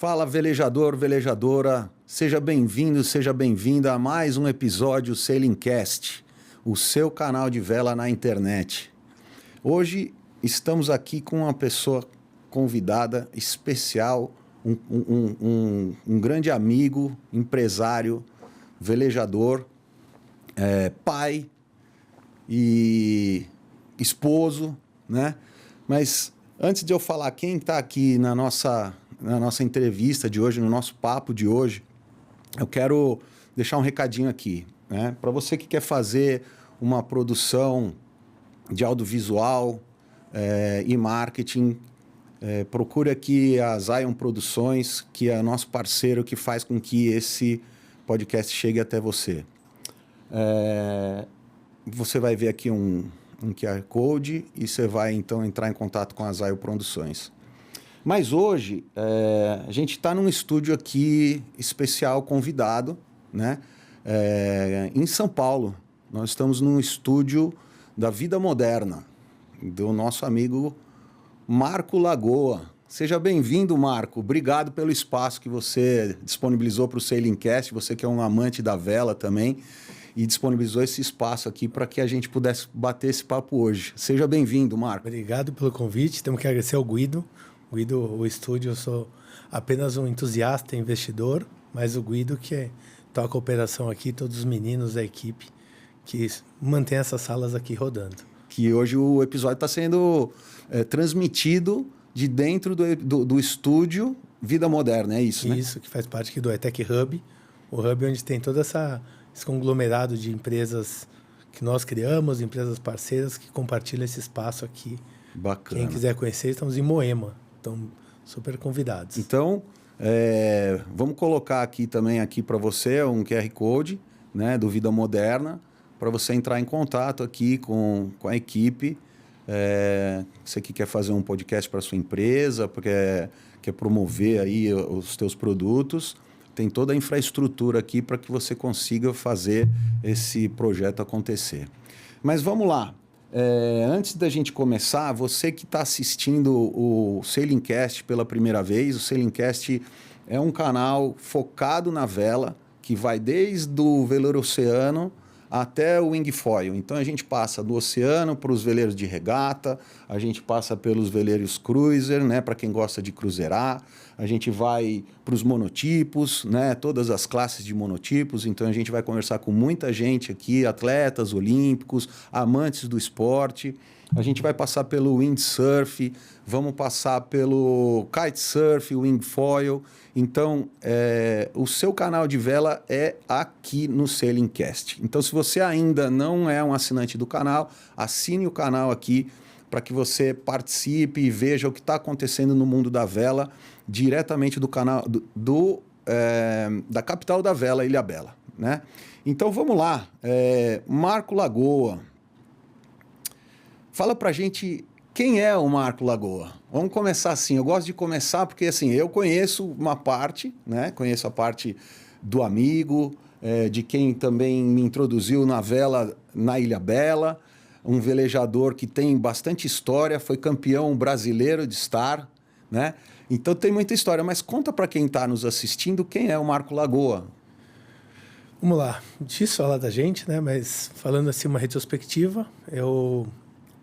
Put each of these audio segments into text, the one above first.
Fala, velejador, velejadora. Seja bem-vindo, seja bem-vinda a mais um episódio SailingCast, o seu canal de vela na internet. Hoje estamos aqui com uma pessoa convidada especial, um grande amigo, empresário, velejador, pai e esposo, né? Mas antes de eu falar quem está aqui na nossa entrevista de hoje, no nosso papo de hoje, eu quero deixar um recadinho aqui, né? Para você que quer fazer uma produção de audiovisual e marketing, procure aqui a Zion Produções, que é nosso parceiro que faz com que esse podcast chegue até você. Você vai ver aqui um QR Code e você vai então entrar em contato com a Zion Produções. Mas hoje a gente está num estúdio aqui especial, convidado, né? Em São Paulo. Nós estamos num estúdio da Vida Moderna, do nosso amigo Marco Lagoa. Seja bem-vindo, Marco. Obrigado pelo espaço que você disponibilizou para o SailingCast, você que é um amante da vela também, e disponibilizou esse espaço aqui para que a gente pudesse bater esse papo hoje. Seja bem-vindo, Marco. Obrigado pelo convite. Temos que agradecer ao Guido. Guido, o estúdio, eu sou apenas um entusiasta, investidor, mas o Guido que toca a operação aqui, todos os meninos da equipe que mantém essas salas aqui rodando. Que hoje o episódio está sendo transmitido de dentro do estúdio Vida Moderna, é isso, né? Isso, que faz parte aqui do ETEC Hub, o hub onde tem todo esse conglomerado de empresas que nós criamos, empresas parceiras que compartilham esse espaço aqui. Bacana. Quem quiser conhecer, estamos em Moema, estão super convidados. Então, vamos colocar aqui também para você um QR Code, né, do Vida Moderna, para você entrar em contato aqui com a equipe. Você que quer fazer um podcast para sua empresa, porque quer promover aí os teus produtos, tem toda a infraestrutura aqui para que você consiga fazer esse projeto acontecer. Mas vamos lá. Antes da gente começar, você que está assistindo o SailingCast pela primeira vez, o SailingCast é um canal focado na vela, que vai desde o veleiro oceano até o wingfoil. Então a gente passa do oceano para os veleiros de regata, a gente passa pelos veleiros cruiser, né, para quem gosta de cruzeirar, a gente vai para os monotipos, né, todas as classes de monotipos. Então a gente vai conversar com muita gente aqui, atletas olímpicos, amantes do esporte. A gente vai passar pelo windsurf, vamos passar pelo kitesurf, wingfoil. Então, o seu canal de vela é aqui no SailingCast. Então, se você ainda não é um assinante do canal, assine o canal aqui para que você participe e veja o que está acontecendo no mundo da vela diretamente do canal da capital da vela, Ilhabela, né? Então, vamos lá. Marco Lagoa. Fala pra gente quem é o Marco Lagoa. Vamos começar assim. Eu gosto de começar porque assim, eu conheço uma parte, né? Conheço a parte do amigo, de quem também me introduziu na vela na Ilhabela, um velejador que tem bastante história, foi campeão brasileiro de Star, né? Então tem muita história, mas conta para quem está nos assistindo quem é o Marco Lagoa. Vamos lá. Difícil falar da gente, né? Mas falando assim uma retrospectiva, eu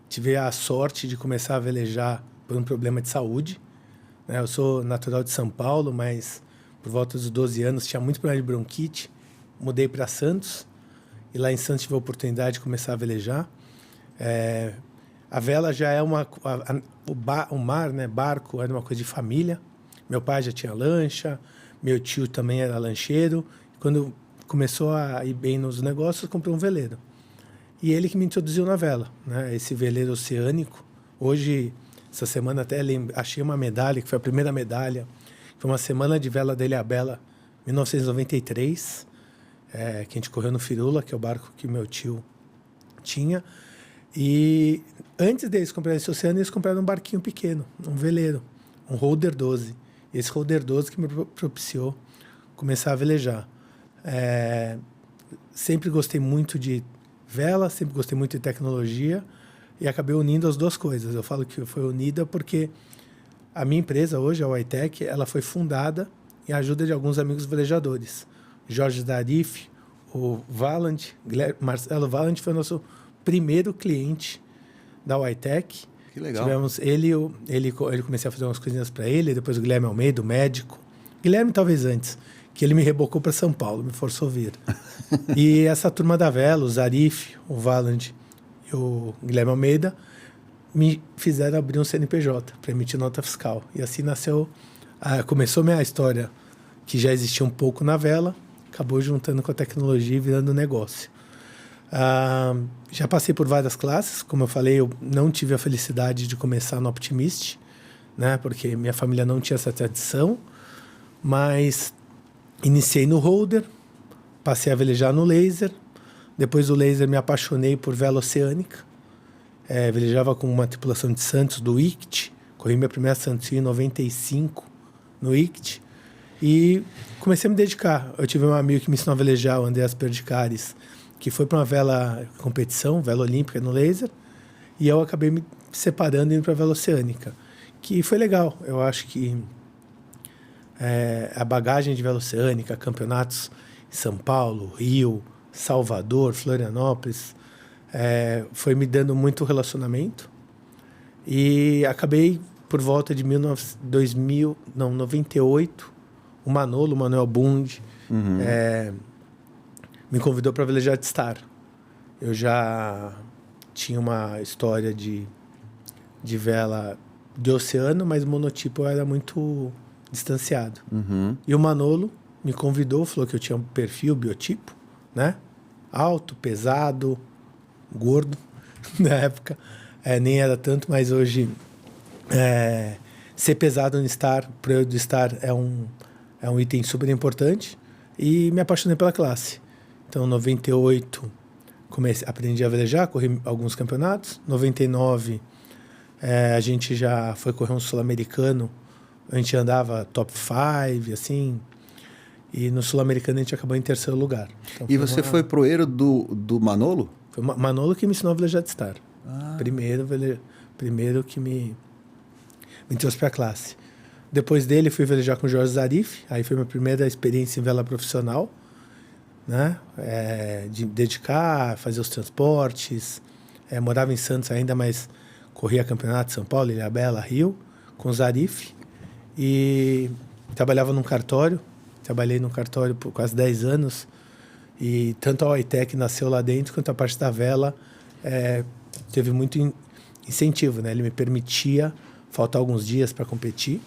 tive a sorte de começar a velejar por um problema de saúde, né? Eu sou natural de São Paulo, mas por volta dos 12 anos tinha muito problema de bronquite. Mudei para Santos e lá em Santos tive a oportunidade de começar a velejar. A vela já é o mar, né? Barco era uma coisa de família. Meu pai já tinha lancha, meu tio também era lancheiro. Quando começou a ir bem nos negócios, comprei um veleiro. E ele que me introduziu na vela, né? Esse veleiro oceânico. Hoje, essa semana até achei uma medalha, que foi a primeira medalha. Foi uma semana de vela da Ilhabela, 1993, que a gente correu no Firula, que é o barco que meu tio tinha. E antes deles comprarem esse oceano, eles compraram um barquinho pequeno, um veleiro, um Holder 12. Esse Holder 12 que me propiciou começar a velejar. Sempre gostei muito de vela, sempre gostei muito de tecnologia e acabei unindo as duas coisas. Eu falo que foi unida porque A minha empresa hoje, a Whitec, ela foi fundada em ajuda de alguns amigos velejadores. Jorge Darif, o Valand, Marcelo Valand foi o nosso primeiro cliente da Whitec. Que legal. Tivemos ele comecei a fazer umas coisinhas para ele, depois o Guilherme Almeida, o médico. Guilherme talvez antes, que ele me rebocou para São Paulo, me forçou a vir. E essa turma da vela, o Zarif, o Valand e o Guilherme Almeida, me fizeram abrir um CNPJ para emitir nota fiscal. E assim nasceu, começou minha história, que já existia um pouco na vela, acabou juntando com a tecnologia e virando negócio. Já passei por várias classes, como eu falei, eu não tive a felicidade de começar no Optimist, né, porque minha família não tinha essa tradição, mas iniciei no holder, passei a velejar no laser, depois do laser me apaixonei por vela oceânica, velejava com uma tripulação de Santos do ICT, corri minha primeira Santos em 95 no ICT, e comecei a me dedicar. Eu tive um amigo que me ensinou a velejar, o Andreas Perdicares, que foi para uma vela competição, vela olímpica no laser, e eu acabei me separando e indo para a vela oceânica, que foi legal. Eu acho que a bagagem de vela oceânica, campeonatos em São Paulo, Rio, Salvador, Florianópolis, foi me dando muito relacionamento, e acabei por volta de 98, o Manuel Bund, me convidou para velejar de Star. Eu já tinha uma história de vela de oceano, mas o monotipo eu era muito distanciado. E o Manolo me convidou, falou que eu tinha um perfil, biotipo, né? Alto, pesado, gordo, na época. Nem era tanto, mas hoje ser pesado no Star, para eu do Star, é um item super importante. E me apaixonei pela classe. Então, em 98, aprendi a velejar, corri alguns campeonatos. Em 99, a gente já foi correr um sul-americano. A gente andava top 5, assim. E no sul-americano a gente acabou em terceiro lugar. Então, e você foi proeiro do Manolo? Foi o Manolo que me ensinou a velejar de Star. Primeiro que me trouxe para a classe. Depois dele, fui velejar com o Jorge Zarif. Aí foi minha primeira experiência em vela profissional, né? De dedicar, fazer os transportes. Morava em Santos ainda, mas corria campeonato de São Paulo, Ilhabela, Rio, com o Zarif. E trabalhava num cartório. Trabalhei num cartório por quase 10 anos. E tanto a Whitec nasceu lá dentro, quanto a parte da vela teve muito incentivo, né? Ele me permitia faltar alguns dias para competir.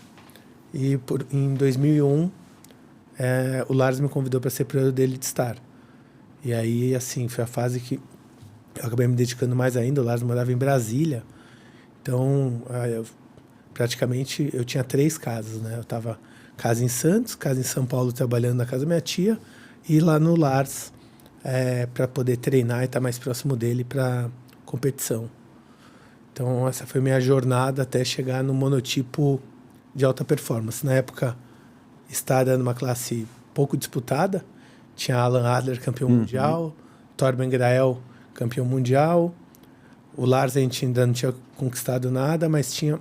E em 2001, o Lars me convidou para ser proeiro dele de Star. E aí, assim, foi a fase que eu acabei me dedicando mais ainda. O Lars morava em Brasília. Então, praticamente, eu tinha 3 casas, né? Eu tava casa em Santos, casa em São Paulo, trabalhando na casa da minha tia, e lá no Lars, para poder treinar e estar mais próximo dele para competição. Então, essa foi minha jornada até chegar no monotipo de alta performance. Na época, Star era numa classe pouco disputada. Tinha Alan Adler, campeão mundial. Torben Grael, campeão mundial. O Lars a gente ainda não tinha conquistado nada, mas tinha...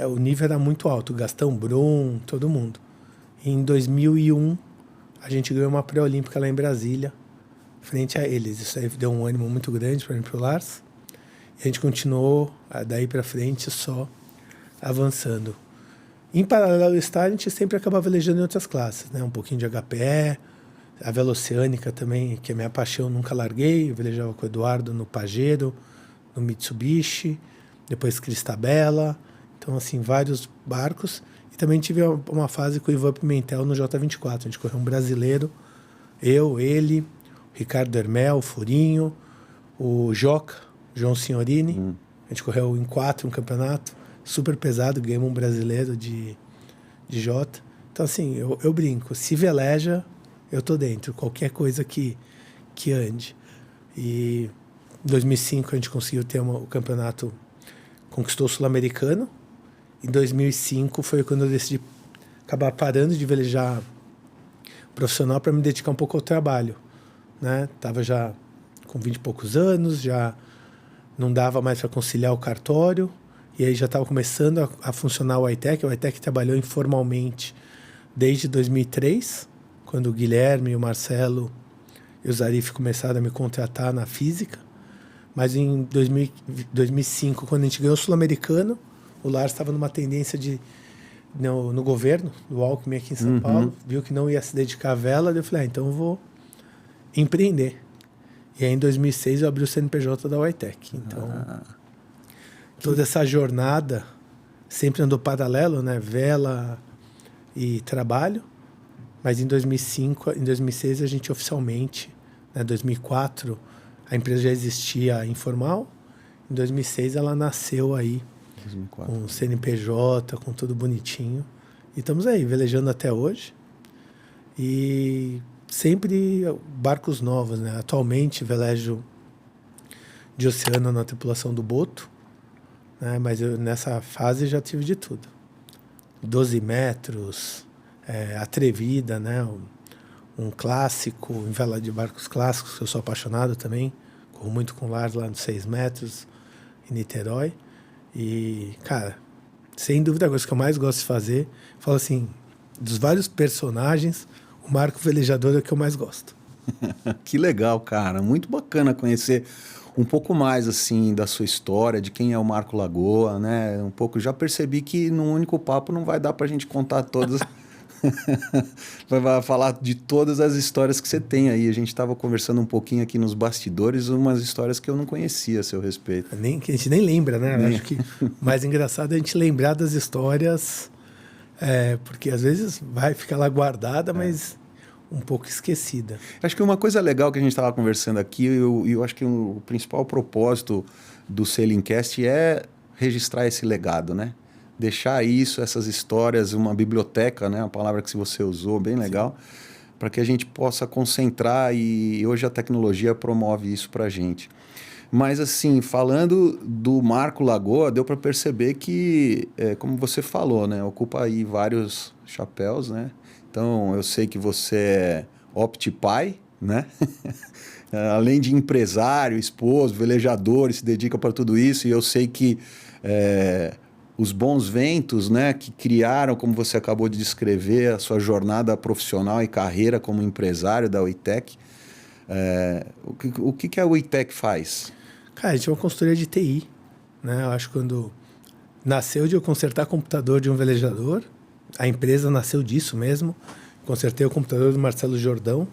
o nível era muito alto. Gastão Brum, todo mundo. E em 2001, a gente ganhou uma pré-olímpica lá em Brasília, frente a eles. Isso aí deu um ânimo muito grande para mim e para o Lars. E a gente continuou, daí para frente, só avançando. Em paralelo ao Star, a gente sempre acaba velejando em outras classes, né? Um pouquinho de HPE, a vela oceânica também, que é minha paixão, nunca larguei. Eu velejava com o Eduardo no Pajero, no Mitsubishi, depois Cristabella. Então, assim, vários barcos. E também tive uma fase com o Ivan Pimentel no J24. A gente correu um brasileiro, ele, o Ricardo Hermel, o Furinho, o Joca, João Signorini. A gente correu em 4 um campeonato, super pesado, ganhamos um brasileiro de J. Então, assim, eu brinco. Se veleja, eu tô dentro. Qualquer coisa que ande. E em 2005 a gente conseguiu ter o campeonato, conquistou o Sul-Americano. Em 2005 foi quando eu decidi acabar parando de velejar profissional para me dedicar um pouco ao trabalho, né? Tava já com 20 e poucos anos, já não dava mais para conciliar o cartório. E aí já estava começando a funcionar o iTech. O iTech trabalhou informalmente desde 2003, quando o Guilherme, o Marcelo e o Zarif começaram a me contratar na física. Mas em 2005, quando a gente ganhou o Sul-Americano, o Lars estava numa tendência no governo, do Alckmin aqui em São Paulo, viu que não ia se dedicar à vela, daí eu falei, então eu vou empreender. E aí em 2006 eu abri o CNPJ da iTech. Então, toda essa jornada sempre andou paralelo, né? Vela e trabalho. Mas em 2006 a gente oficialmente, né? 2004 a empresa já existia informal. Em 2006 ela nasceu aí 2004. Com o CNPJ, com tudo bonitinho. E estamos aí, velejando até hoje. E sempre barcos novos, né? Atualmente velejo de oceano na tripulação do Boto, né? Mas eu nessa fase já tive de tudo. 12 metros, atrevida, né? Um clássico, em vela de barcos clássicos, que eu sou apaixonado também. Corro muito com o Lars lá nos 6 metros, em Niterói. E, cara, sem dúvida a coisa que eu mais gosto de fazer, falo assim, dos vários personagens, o Marco Velejador é o que eu mais gosto. Que legal, cara. Muito bacana conhecer um pouco mais, assim, da sua história, de quem é o Marco Lagoa, né? Um pouco, já percebi que num único papo não vai dar pra gente contar todas... vai falar de todas as histórias que você tem aí. A gente estava conversando um pouquinho aqui nos bastidores, umas histórias que eu não conhecia a seu respeito. Que a gente nem lembra, né? Acho que o mais engraçado é a gente lembrar das histórias, porque às vezes vai ficar lá guardada, mas um pouco esquecida. Acho que uma coisa legal que a gente estava conversando aqui, eu acho que o principal propósito do Sailingcast é registrar esse legado, né? Deixar isso, essas histórias, uma biblioteca, né? A palavra que você usou, bem legal, para que a gente possa concentrar, e hoje a tecnologia promove isso para a gente. Mas assim, falando do Marco Lagoa, deu para perceber que, como você falou, né? Ocupa aí vários chapéus, né? Então, eu sei que você é opti-pai, né? Além de empresário, esposo, velejador, se dedica para tudo isso, e eu sei que... os bons ventos, né, que criaram, como você acabou de descrever, a sua jornada profissional e carreira como empresário da iTech. O que a iTech faz? Cara, a gente é uma consultoria de TI, né? Eu acho que quando nasceu de eu consertar computador de um velejador, a empresa nasceu disso mesmo. Consertei o computador do Marcelo Jordão,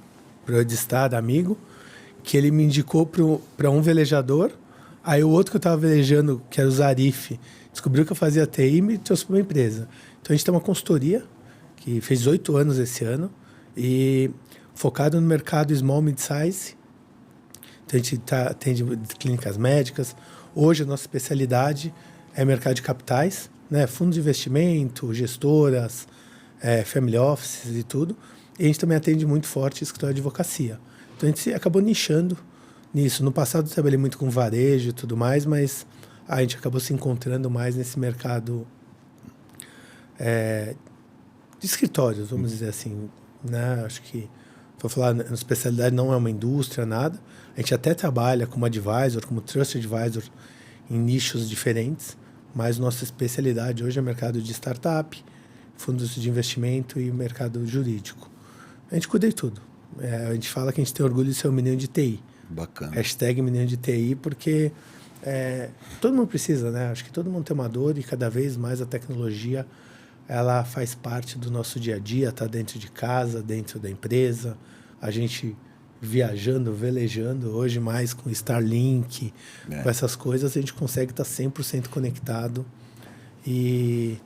para eu estar amigo, que ele me indicou para um velejador. Aí o outro que eu estava velejando, que era o Zarif, descobriu que eu fazia TI e me trouxe para uma empresa. Então a gente tem uma consultoria que fez 8 anos esse ano e focado no mercado small mid-size. Então a gente atende clínicas médicas. Hoje a nossa especialidade é mercado de capitais, né? Fundos de investimento, gestoras, family offices e tudo. E a gente também atende muito forte escritório de advocacia. Então a gente acabou nichando nisso. No passado eu trabalhei muito com varejo e tudo mais, mas a gente acabou se encontrando mais nesse mercado de escritórios, vamos dizer assim, né? Acho que, vou falar, a especialidade não é uma indústria, nada. A gente até trabalha como advisor, como trusted advisor em nichos diferentes, mas nossa especialidade hoje é mercado de startup, fundos de investimento e mercado jurídico. A gente cuida de tudo. A gente fala que a gente tem orgulho de ser um menino de TI. Bacana. Hashtag menino de TI, porque todo mundo precisa, né? Acho que todo mundo tem uma dor e cada vez mais a tecnologia ela faz parte do nosso dia a dia, está dentro de casa, dentro da empresa. A gente viajando, velejando, hoje mais com Starlink, com essas coisas, a gente consegue estar 100% conectado e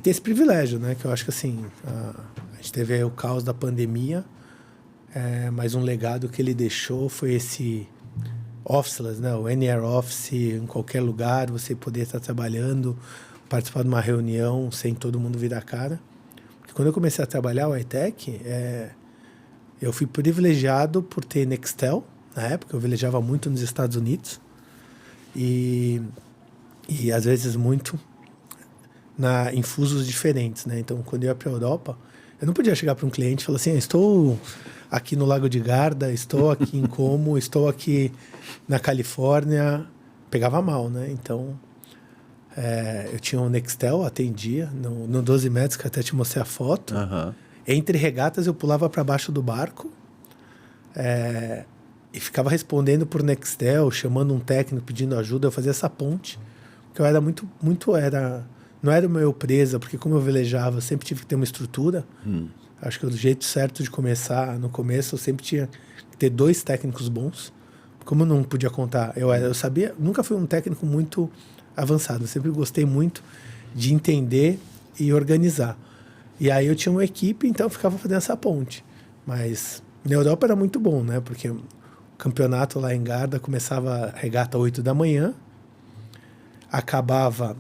ter esse privilégio, né? Que eu acho que assim, a gente teve aí o caos da pandemia, mas um legado que ele deixou foi esse officeless, né? O NR Office, em qualquer lugar, você poder estar trabalhando, participar de uma reunião sem todo mundo virar a cara. Porque quando eu comecei a trabalhar o iTech, eu fui privilegiado por ter Nextel. Na época, eu velejava muito nos Estados Unidos. E às vezes muito em fusos diferentes, né? Então, quando eu ia para a Europa, eu não podia chegar para um cliente e falar assim, estou aqui no Lago de Garda, estou aqui em Como, estou aqui na Califórnia. Pegava mal, né? Então, Eu tinha um Nextel, atendia, no 12 metros, que até te mostrei a foto. Entre regatas, eu pulava para baixo do barco e ficava respondendo por Nextel, chamando um técnico, pedindo ajuda. Eu fazia essa ponte, porque eu era não era o meu presa, porque como eu velejava, eu sempre tive que ter uma estrutura. Acho que o jeito certo de começar, no começo, eu sempre tinha que ter 2 técnicos bons. Como eu não podia contar, eu sabia, nunca fui um técnico muito avançado, eu sempre gostei muito de entender e organizar. E aí eu tinha uma equipe, então eu ficava fazendo essa ponte. Mas na Europa era muito bom, né? Porque o campeonato lá em Garda começava a regata 8 da manhã, acabava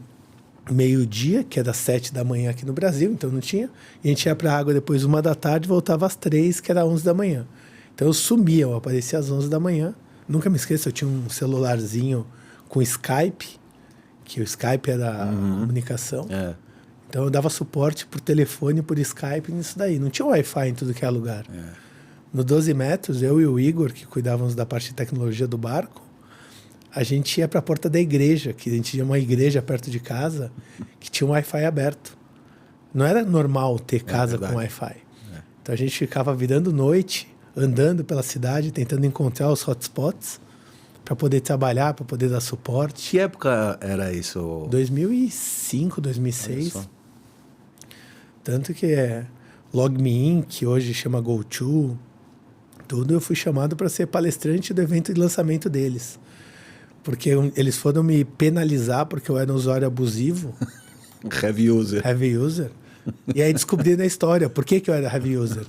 meio-dia, que era 7 da manhã aqui no Brasil, então não tinha. E a gente ia para a água depois 1 da tarde, voltava às 3, que era 11 da manhã. Então eu sumia, eu aparecia às 11 da manhã. Nunca me esqueço, eu tinha um celularzinho com Skype, que o Skype era a comunicação. Então eu dava suporte por telefone, por Skype, nisso daí. Não tinha Wi-Fi em tudo que é lugar. No 12 metros, eu e o Igor, que cuidávamos da parte de tecnologia do barco, a gente ia para a porta da igreja, que a gente tinha uma igreja perto de casa, que tinha um Wi-Fi aberto. Não era normal ter casa com Wi-Fi. Então a gente ficava virando noite, andando pela cidade, tentando encontrar os hotspots para poder trabalhar, para poder dar suporte. Que época era isso? 2005, 2006. Tanto que LogMeIn, que hoje chama GoTo, tudo, eu fui chamado para ser palestrante do evento de lançamento deles. Porque eles foram me penalizar porque eu era um usuário abusivo. Heavy user. Heavy user. E aí descobri na história por que eu era heavy user.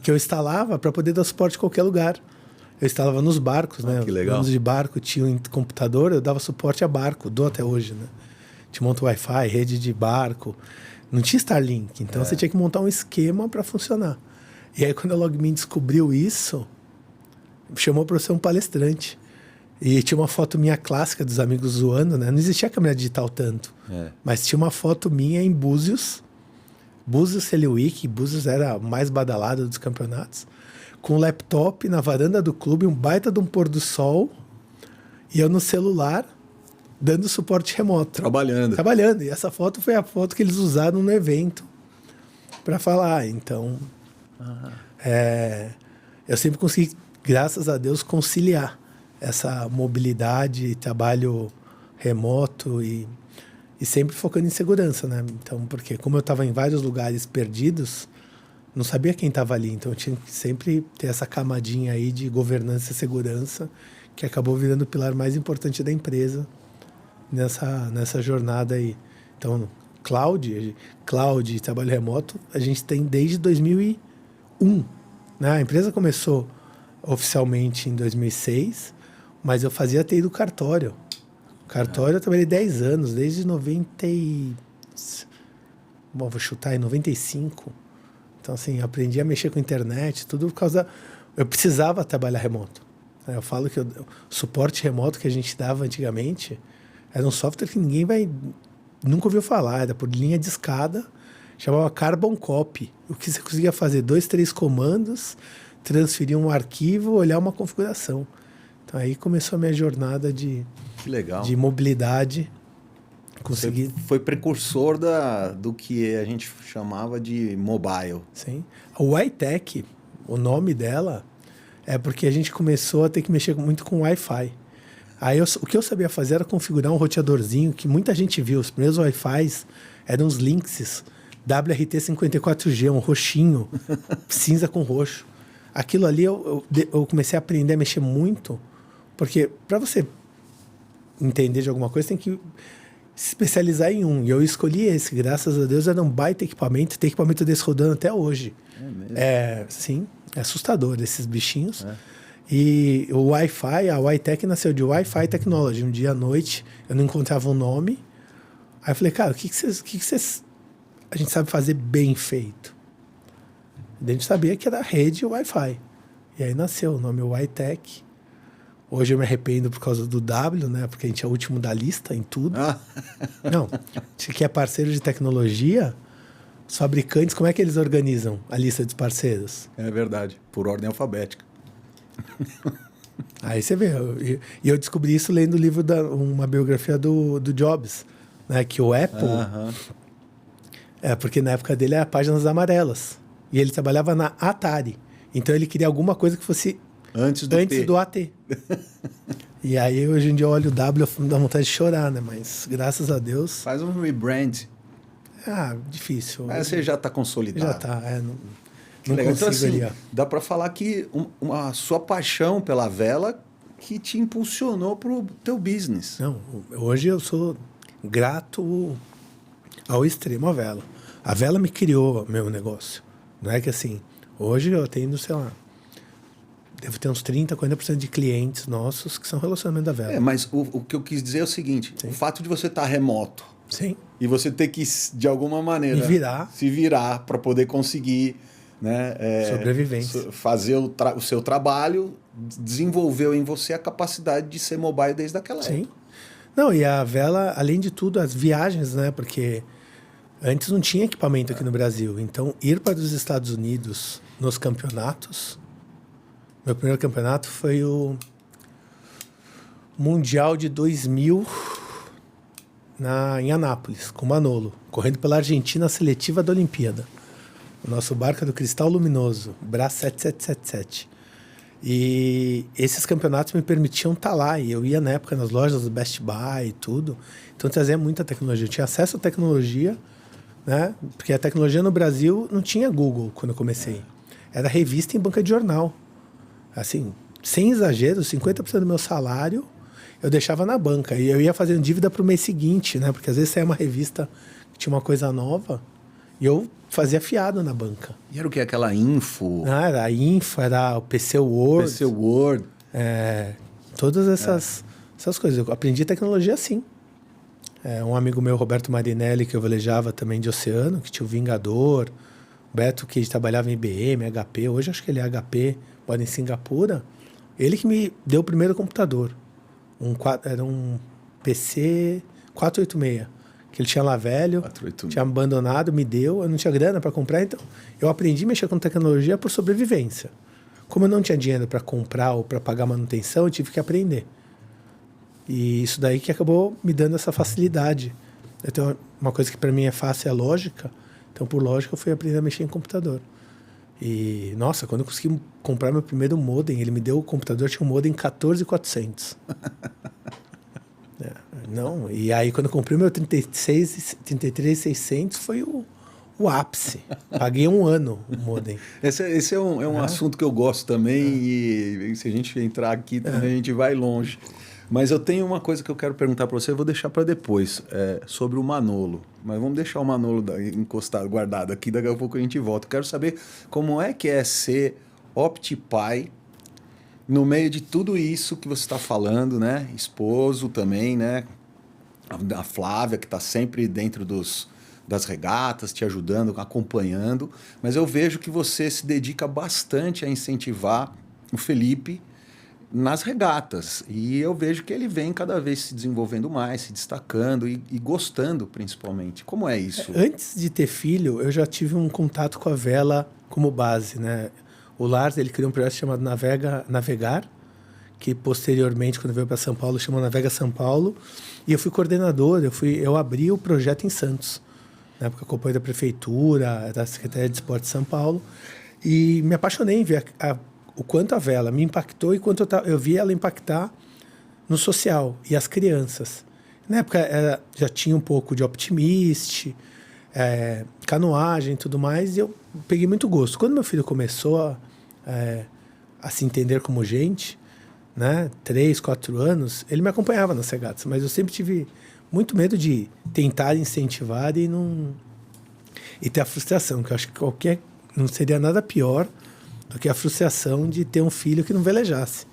Que eu instalava para poder dar suporte em qualquer lugar. Eu instalava nos barcos, né? Que legal. Os de barco tinham um computador, eu dava suporte a barco, dou até hoje, né? Tinha monta Wi-Fi, rede de barco. Não tinha Starlink, então você tinha que montar um esquema para funcionar. E aí quando a LogMeIn descobriu isso, me chamou para ser um palestrante. E tinha uma foto minha clássica dos amigos zoando, né? Não existia câmera digital tanto. Mas tinha uma foto minha em Búzios. Búzios Seliwick, Búzios era a mais badalada dos campeonatos. Com um laptop na varanda do clube, um baita de um pôr do sol. E eu no celular, dando suporte remoto. Trabalhando. E essa foto foi a foto que eles usaram no evento para falar. Então, eu sempre consegui, graças a Deus, conciliar essa mobilidade, trabalho remoto e sempre focando em segurança, né? Então, porque como eu estava em vários lugares perdidos, não sabia quem estava ali. Então, eu tinha que sempre ter essa camadinha aí de governança e segurança, que acabou virando o pilar mais importante da empresa nessa jornada aí. Então, cloud e trabalho remoto, a gente tem desde 2001. Né? A empresa começou oficialmente em 2006, mas eu fazia TI do cartório. Cartório eu trabalhei 10 anos, desde 90 Bom, vou chutar em 95. Então, assim, aprendi a mexer com internet, tudo por causa... Eu precisava trabalhar remoto. Eu falo que o suporte remoto que a gente dava antigamente era um software que nunca ouviu falar, era por linha de escada, chamava Carbon Copy. O que você conseguia fazer? 2, 3 comandos, transferir um arquivo, olhar uma configuração. Então, aí começou a minha jornada de mobilidade. Você foi precursor do que a gente chamava de mobile. Sim. A WiTech, o nome dela, é porque a gente começou a ter que mexer muito com Wi-Fi. Aí o que eu sabia fazer era configurar um roteadorzinho que muita gente viu. Os primeiros Wi-Fis eram os Lynxes WRT54G, um roxinho, cinza com roxo. Aquilo ali eu comecei a aprender a mexer muito, porque para você entender de alguma coisa, tem que se especializar em um. E eu escolhi esse, graças a Deus, era um baita equipamento. Tem equipamento desse rodando até hoje. É mesmo? Sim, é assustador esses bichinhos. E o Wi-Fi, a WiTech nasceu de Wi-Fi Technology. Um dia à noite, eu não encontrava um nome. Aí eu falei, cara, o que vocês a gente sabe fazer bem feito? E a gente sabia que era rede e Wi-Fi. E aí nasceu o nome WiTech. Hoje eu me arrependo por causa do W, né? Porque a gente é o último da lista em tudo. Não, se que é parceiro de tecnologia, os fabricantes, como é que eles organizam a lista dos parceiros? É verdade, por ordem alfabética. Aí você vê. E eu descobri isso lendo o livro uma biografia do Jobs. né? Que o Apple... porque na época dele era páginas amarelas. E ele trabalhava na Atari. Então ele queria alguma coisa que fosse Antes do AT. E aí hoje em dia eu olho o W e dá vontade de chorar, né? Mas graças a Deus... Faz um rebrand. Difícil. Aí você já está consolidado. Já tá, não Legal. Então, consigo assim, ali, ó. dá para falar que a sua paixão pela vela que te impulsionou para o teu business. Não, hoje eu sou grato ao extremo à vela. A vela me criou meu negócio. Não é que assim, hoje eu tenho, sei lá, devo ter uns 30%, 40% de clientes nossos que são relacionamento da vela. Mas o que eu quis dizer é o seguinte, o fato de você estar remoto Sim. e você ter que, de alguma maneira, se virar para poder conseguir, né, sobrevivência. Fazer o seu trabalho, desenvolveu em você a capacidade de ser mobile desde aquela época. Sim. Não, e a vela, além de tudo, as viagens, né? Porque antes não tinha equipamento aqui no Brasil. Então, ir para os Estados Unidos nos campeonatos... Meu primeiro campeonato foi o Mundial de 2000 em Anápolis, com o Manolo, correndo pela Argentina, a seletiva da Olimpíada. O nosso barco é do Cristal Luminoso, Brás 7777. E esses campeonatos me permitiam estar lá. E eu ia na época nas lojas do Best Buy e tudo. Então trazia muita tecnologia. Eu tinha acesso à tecnologia, né? Porque a tecnologia no Brasil não tinha Google quando eu comecei. Era revista em banca de jornal. Assim, sem exagero, 50% do meu salário eu deixava na banca. E eu ia fazendo dívida para o mês seguinte, né? Porque às vezes saía uma revista que tinha uma coisa nova e eu fazia fiado na banca. E era o que? Aquela Info? Era a Info, era o PC Word. PC Word. Todas essas coisas. Eu aprendi tecnologia assim. Um amigo meu, Roberto Marinelli, que eu velejava também de oceano, que tinha o Vingador. O Beto, que trabalhava em IBM, HP. Hoje acho que ele é HP, mora em Singapura. Ele que me deu o primeiro computador. Era um PC 486. Que ele tinha lá velho, 486. tinha abandonado, me deu. Eu não tinha grana para comprar, então eu aprendi a mexer com tecnologia por sobrevivência. Como eu não tinha dinheiro para comprar ou para pagar manutenção, eu tive que aprender. E isso daí que acabou me dando essa facilidade. Então, uma coisa que para mim é fácil é a lógica. Então, por lógica, eu fui aprender a mexer em computador. E, nossa, quando eu consegui comprar meu primeiro modem, ele me deu o computador, tinha um modem 14400. Não, e aí quando eu comprei meu 33600 foi o ápice. Paguei 1 ano o modem. Esse é um assunto que eu gosto também e se a gente entrar aqui também a gente vai longe. Mas eu tenho uma coisa que eu quero perguntar para você, eu vou deixar para depois, sobre o Manolo. Mas vamos deixar o Manolo encostado, guardado aqui, daqui a pouco a gente volta. Eu quero saber como é que é ser OptiPai no meio de tudo isso que você está falando, né? Esposo também, né? A Flávia, que está sempre dentro das regatas, te ajudando, acompanhando. Mas eu vejo que você se dedica bastante a incentivar o Felipe nas regatas. E eu vejo que ele vem cada vez se desenvolvendo mais, se destacando e gostando, principalmente. Como é isso? Antes de ter filho, eu já tive um contato com a vela como base, né? O Lars, ele criou um projeto chamado Navegar, que posteriormente, quando veio para São Paulo, chamou Navega São Paulo. E eu fui coordenador, eu abri o projeto em Santos. Na época, com o apoio da prefeitura, da Secretaria de Esporte de São Paulo. E me apaixonei em ver o quanto a vela me impactou e quanto eu vi ela impactar no social e as crianças. Na época já tinha um pouco de Optimist, canoagem e tudo mais, e eu peguei muito gosto. Quando meu filho começou a se entender como gente, né, 3, 4 anos, ele me acompanhava nas regatas, mas eu sempre tive muito medo de tentar incentivar e ter a frustração, que eu acho que não seria nada pior do que a frustração de ter um filho que não velejasse.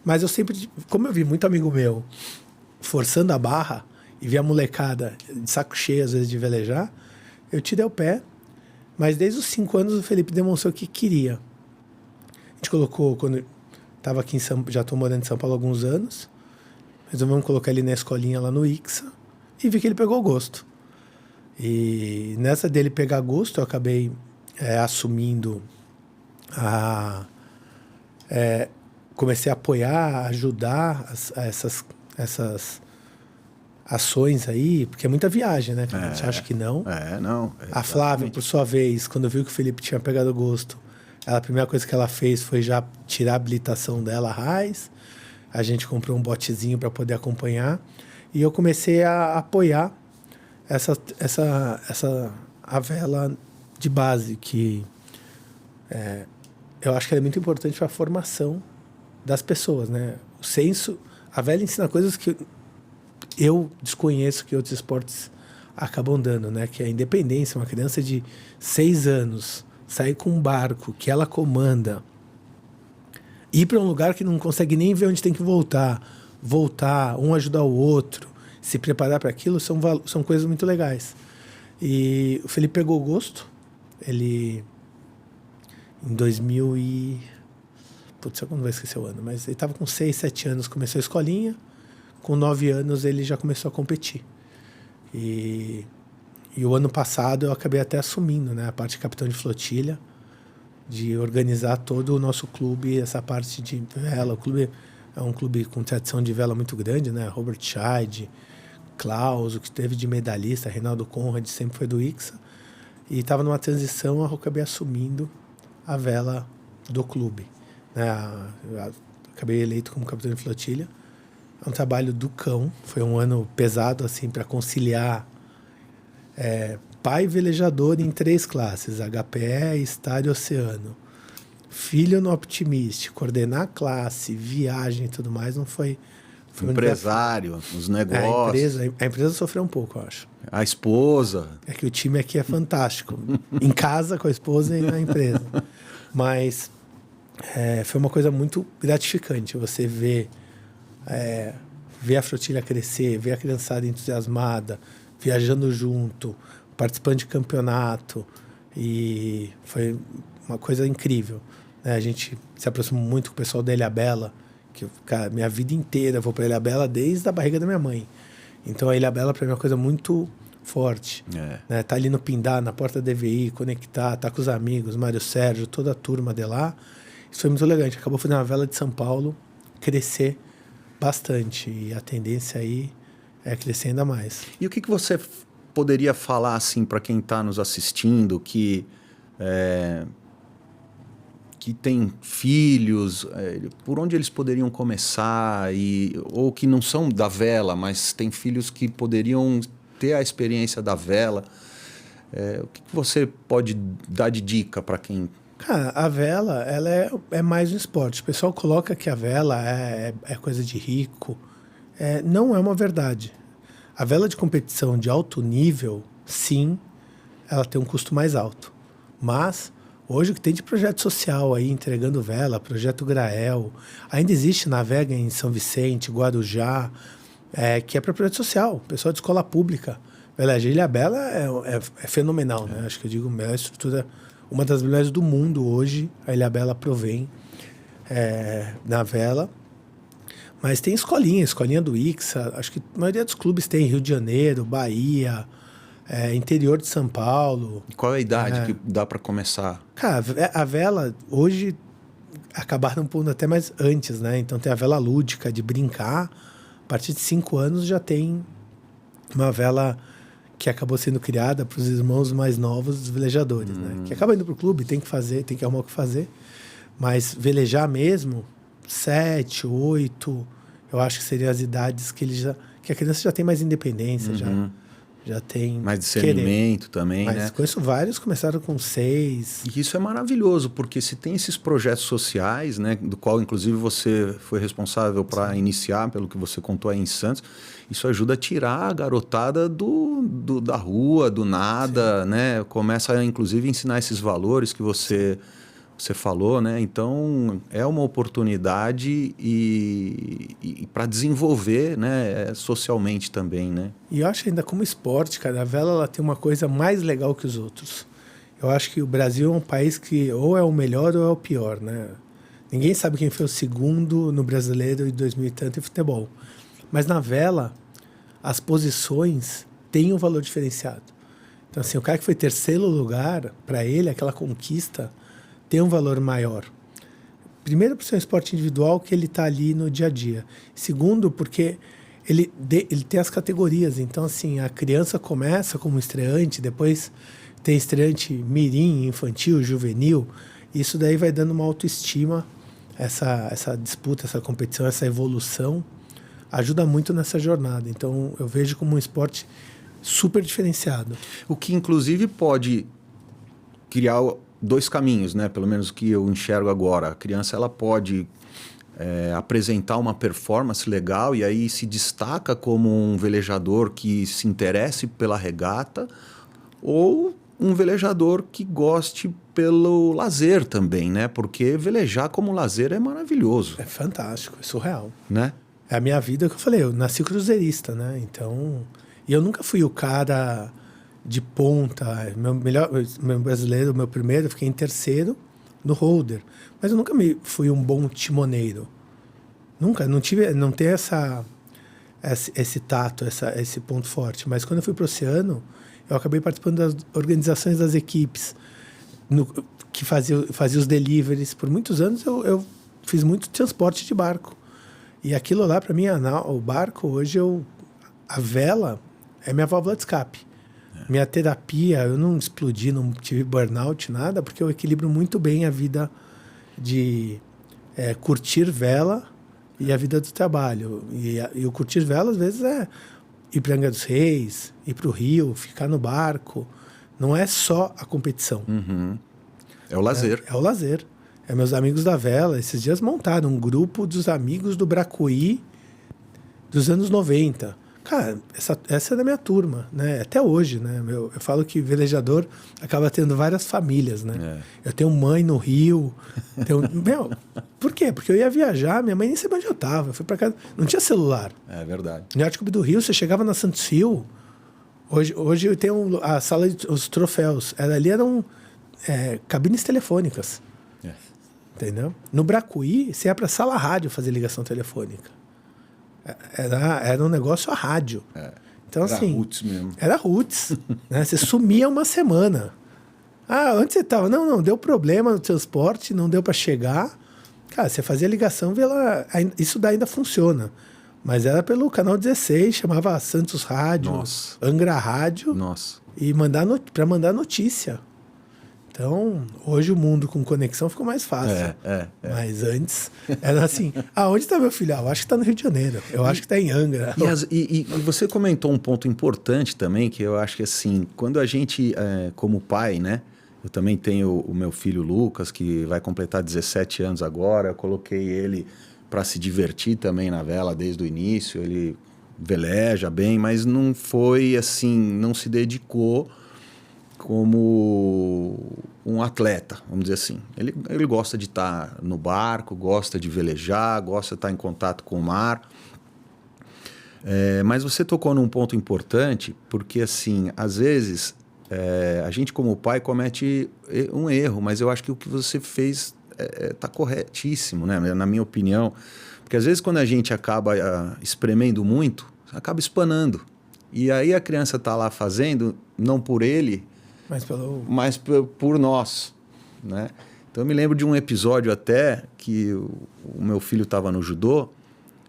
Mas eu sempre, como eu vi muito amigo meu forçando a barra e vi a molecada de saco cheio às vezes de velejar, eu tirei o pé, mas desde os 5 anos o Felipe demonstrou que queria. A gente colocou, quando estava aqui já estou morando em São Paulo há alguns anos, resolvemos colocar ele na escolinha lá no Ixa e vi que ele pegou gosto. E nessa dele pegar gosto, eu acabei assumindo comecei a apoiar, a ajudar ações aí, porque é muita viagem, né? A gente acha que não. Não. A Flávia, por sua vez, quando viu que o Felipe tinha pegado gosto, a primeira coisa que ela fez foi já tirar a habilitação dela, a Raiz. A gente comprou um botezinho para poder acompanhar. E eu comecei a apoiar a vela de base, que eu acho que ela é muito importante para a formação das pessoas, né? O senso, a vela ensina coisas que eu desconheço que outros esportes acabam dando, né? Que é a independência. Uma criança de 6 anos sair com um barco que ela comanda, ir para um lugar que não consegue nem ver onde tem que voltar, um ajudar o outro, se preparar para aquilo, são coisas muito legais. E o Felipe pegou gosto. Ele, em 2000 e... Putz, eu não vou esquecer o ano, mas ele estava com 6, 7 anos, começou a escolinha. Com 9 anos ele já começou a competir. E o ano passado eu acabei até assumindo, né, a parte de capitão de flotilha, de organizar todo o nosso clube, essa parte de vela. O clube é um clube com tradição de vela muito grande, né? Robert Scheid, Klaus, o que teve de medalhista, Reinaldo Conrad, sempre foi do ICSA. E estava numa transição, eu acabei assumindo a vela do clube, né? Eu acabei eleito como capitão de flotilha. É um trabalho do cão, foi um ano pesado assim para conciliar pai velejador em 3 classes, HPE, Star e Oceano, filho no Optimist, coordenar classe, viagem e tudo mais, não foi empresário, os negócios. A empresa sofreu um pouco, eu acho. A esposa. É que o time aqui é fantástico, em casa com a esposa e na empresa. Mas foi uma coisa muito gratificante você ver a flotilha crescer, ver a criançada entusiasmada, viajando junto, participando de campeonato, e foi uma coisa incrível, né? A gente se aproximou muito com o pessoal da Ilhabela, que cara, minha vida inteira eu vou para Ilhabela desde a barriga da minha mãe. Então a Ilhabela para mim é uma coisa muito forte, né? Tá ali no Pindá, na porta da EVI, conectar, tá com os amigos, Mário Sérgio, toda a turma de lá. Isso foi muito legal. A gente acabou fazendo a vela de São Paulo crescer bastante, e a tendência aí é crescer ainda mais. E o que você poderia falar assim para quem está nos assistindo, que tem filhos, por onde eles poderiam começar, ou que não são da vela, mas tem filhos que poderiam ter a experiência da vela? O que você pode dar de dica para quem... Cara, a vela, ela é mais um esporte. O pessoal coloca que a vela é coisa de rico. Não é uma verdade. A vela de competição de alto nível, sim, ela tem um custo mais alto. Mas, hoje o que tem de projeto social aí, entregando vela, projeto Grael, ainda existe Navega em São Vicente, Guarujá, que é para projeto social, pessoal de escola pública. A Ilhabela é fenomenal, né? Acho que eu digo, melhor estrutura... Uma das melhores do mundo hoje, a Ilhabela provém na vela. Mas tem escolinha do ICSA, acho que a maioria dos clubes tem, Rio de Janeiro, Bahia, interior de São Paulo. E qual é a idade que dá para começar? Cara, a vela, hoje, acabaram pondo até mais antes, né? Então tem a vela lúdica, de brincar. A partir de 5 anos já tem uma vela... que acabou sendo criada para os irmãos mais novos dos velejadores, né? Que acaba indo para o clube, tem que arrumar o que fazer. Mas velejar mesmo, 7, 8, eu acho que seriam as idades que a criança já tem mais independência, já tem... Mais discernimento também, mas né? Conheço vários que começaram com 6. E isso é maravilhoso, porque se tem esses projetos sociais, né, do qual inclusive você foi responsável para iniciar, pelo que você contou aí em Santos, isso ajuda a tirar a garotada da rua, do nada, né? Começa a inclusive ensinar esses valores que você falou, né? Então é uma oportunidade e para desenvolver, né, socialmente também, né? E eu acho ainda como esporte, cara, a vela ela tem uma coisa mais legal que os outros. Eu acho que o Brasil é um país que ou é o melhor ou é o pior, né? Ninguém sabe quem foi o segundo no Brasileiro de 2000 e tanto em futebol. Mas na vela, as posições têm um valor diferenciado. Então, assim, o cara que foi 3º lugar, para ele, aquela conquista tem um valor maior. Primeiro, por ser um esporte individual que ele está ali no dia a dia. Segundo, porque ele tem as categorias. Então, assim, a criança começa como estreante, depois tem estreante mirim, infantil, juvenil. Isso daí vai dando uma autoestima, essa disputa, essa competição, essa evolução, ajuda muito nessa jornada. Então, eu vejo como um esporte super diferenciado. O que, inclusive, pode criar 2 caminhos, né? Pelo menos o que eu enxergo agora. A criança ela pode apresentar uma performance legal e aí se destaca como um velejador que se interesse pela regata, ou um velejador que goste pelo lazer também, né? Porque velejar como lazer é maravilhoso. É fantástico, é surreal. Né? É a minha vida que eu falei, eu nasci cruzeirista, né? Então, e eu nunca fui o cara de ponta. Meu brasileiro, meu primeiro, eu fiquei em terceiro no holder. Mas eu nunca fui um bom timoneiro. Nunca, não tenho esse tato, esse ponto forte. Mas quando eu fui para o oceano, eu acabei participando das organizações das equipes que fazia os deliveries. Por muitos anos eu fiz muito transporte de barco. E aquilo lá, para mim, o barco, hoje a vela é minha válvula de escape. Minha terapia, eu não explodi, não tive burnout, nada, porque eu equilibro muito bem a vida de curtir vela e a vida do trabalho. E o curtir vela, às vezes, é ir para Angra dos Reis, ir para o Rio, ficar no barco. Não é só a competição. Uhum. É o lazer. É o lazer. É meus amigos da vela. Esses dias montaram um grupo dos amigos do Bracuí dos anos 90. Cara, essa é da minha turma, né? Até hoje, né? Eu falo que velejador acaba tendo várias famílias, né? Eu tenho mãe no Rio. Por quê? Porque eu ia viajar, minha mãe nem sabia onde eu estava. Eu fui para casa, não tinha celular. É verdade. No Yacht Clube do Rio, você chegava na Santos Rio. Hoje eu tenho a sala dos troféus. Ali eram cabines telefônicas. Entendeu? No Bracuí, você ia para a sala rádio fazer ligação telefônica. Era um negócio a rádio. Então, era assim, roots mesmo. Era roots. Né? Você sumia uma semana. Onde você estava? Não, deu problema no transporte, não deu para chegar. Cara, você fazia ligação, isso daí ainda funciona. Mas era pelo canal 16, chamava Santos Rádio, Nossa. Angra Rádio. Nossa. E para mandar notícia. Então, hoje o mundo com conexão ficou mais fácil. Mas antes, era assim, onde está meu filho? Eu acho que está no Rio de Janeiro. Eu acho que está em Angra. E você comentou um ponto importante também, que eu acho que assim, quando a gente, como pai, né? Eu também tenho o meu filho Lucas, que vai completar 17 anos agora. Eu coloquei ele para se divertir também na vela desde o início. Ele veleja bem, mas não foi assim, não se dedicou como um atleta, vamos dizer assim. Ele gosta de estar no barco, gosta de velejar, gosta de estar em contato com o mar. Mas você tocou num ponto importante, porque assim, às vezes a gente como pai comete um erro, mas eu acho que o que você fez está corretíssimo, né? Na minha opinião. Porque às vezes quando a gente acaba espremendo muito, acaba espanando. E aí a criança está lá fazendo, não por ele, mas por nós, né? Então eu me lembro de um episódio até que o meu filho estava no judô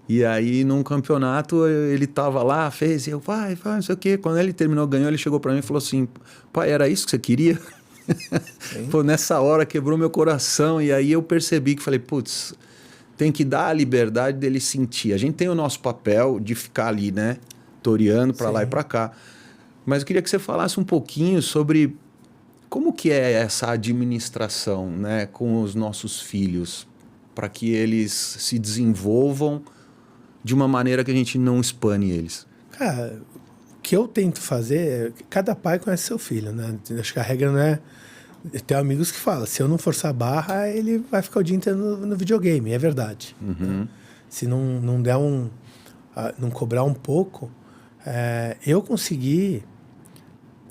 e aí num campeonato ele estava lá, fez e eu vai, não sei o quê. Quando ele terminou, ganhou, ele chegou para mim e falou assim: pai, era isso que você queria? Pô, nessa hora quebrou meu coração e aí eu percebi que falei, putz, tem que dar a liberdade dele sentir. A gente tem o nosso papel de ficar ali, né, toreando para lá e para cá. Mas eu queria que você falasse um pouquinho sobre como que é essa administração, né, com os nossos filhos, para que eles se desenvolvam de uma maneira que a gente não espane eles. Cara, o que eu tento fazer cada pai conhece seu filho, né? Acho que a regra não é... Tem amigos que falam, se eu não forçar a barra, ele vai ficar o dia inteiro no videogame, é verdade. Uhum. Se não der não cobrar um pouco... eu consegui,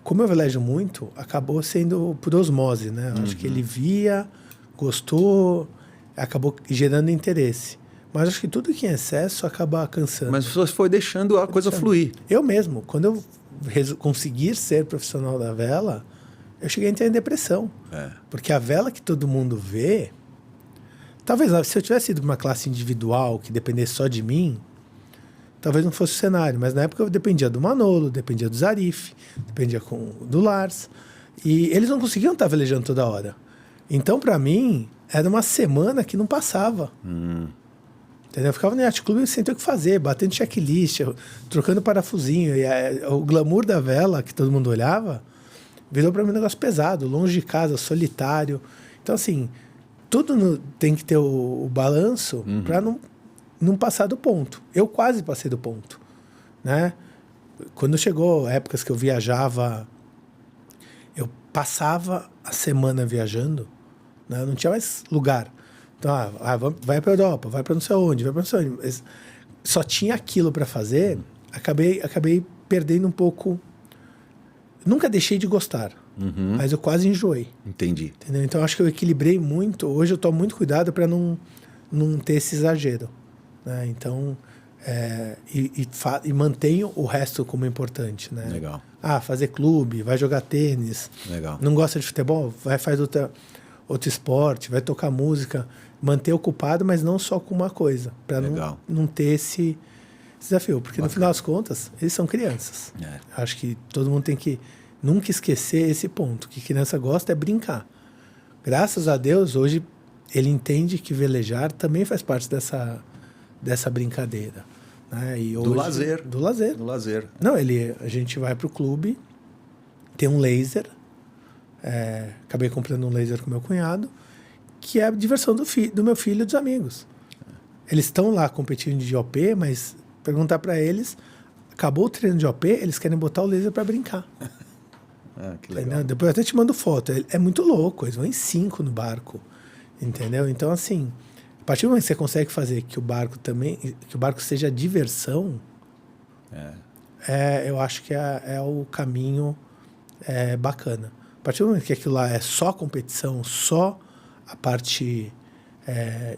como eu velejo muito, acabou sendo por osmose, né? Acho que ele via, gostou, acabou gerando interesse. Mas acho que tudo que em excesso acaba cansando. Mas você foi deixando a coisa fluir. Eu mesmo, quando eu conseguir ser profissional da vela, eu cheguei a entrar em depressão. Porque a vela que todo mundo vê... Talvez, se eu tivesse ido para uma classe individual que dependesse só de mim, talvez não fosse o cenário, mas na época eu dependia do Manolo, dependia do Zarif, dependia do Lars, e eles não conseguiam estar velejando toda hora. Então, para mim, era uma semana que não passava. Entendeu? Eu ficava no Yacht Club sem ter o que fazer, batendo checklist, trocando parafusinho. E o glamour da vela, que todo mundo olhava, virou para mim um negócio pesado, longe de casa, solitário. Então, assim, tudo tem que ter o balanço para não passar do ponto. Eu quase passei do ponto, né? Quando chegou épocas que eu viajava, eu passava a semana viajando, né? Eu não tinha mais lugar. Então, vai para a Europa, vai para não sei onde, vai para não sei onde. Mas só tinha aquilo para fazer, acabei perdendo um pouco. Nunca deixei de gostar, mas eu quase enjoei. Entendi. Entendeu? Então, acho que eu equilibrei muito. Hoje eu tomo muito cuidado para não ter esse exagero, né? Então, e mantenho o resto como importante, né? Legal. Fazer clube, vai jogar tênis. Legal. Não gosta de futebol? Faz outro esporte, vai tocar música. Manter ocupado, mas não só com uma coisa. Para não ter esse desafio. Porque, no final das contas, eles são crianças. Acho que todo mundo tem que nunca esquecer esse ponto. Que criança gosta é brincar. Graças a Deus, hoje, ele entende que velejar também faz parte dessa brincadeira. Né? E hoje, do lazer. Do lazer. Do lazer. Não, a gente vai para o clube, tem um laser. Acabei comprando um laser com meu cunhado, que é a diversão do meu filho e dos amigos. Eles estão lá competindo de OP, mas perguntar para eles, acabou o treino de OP, eles querem botar o laser para brincar. Que legal. Entendeu? Depois eu até te mando foto. É muito louco, eles vão em 5 no barco. Entendeu? Então, assim, a partir do momento que você consegue fazer que o barco seja diversão, eu acho que é o caminho bacana. A partir do momento que aquilo lá é só competição, só a parte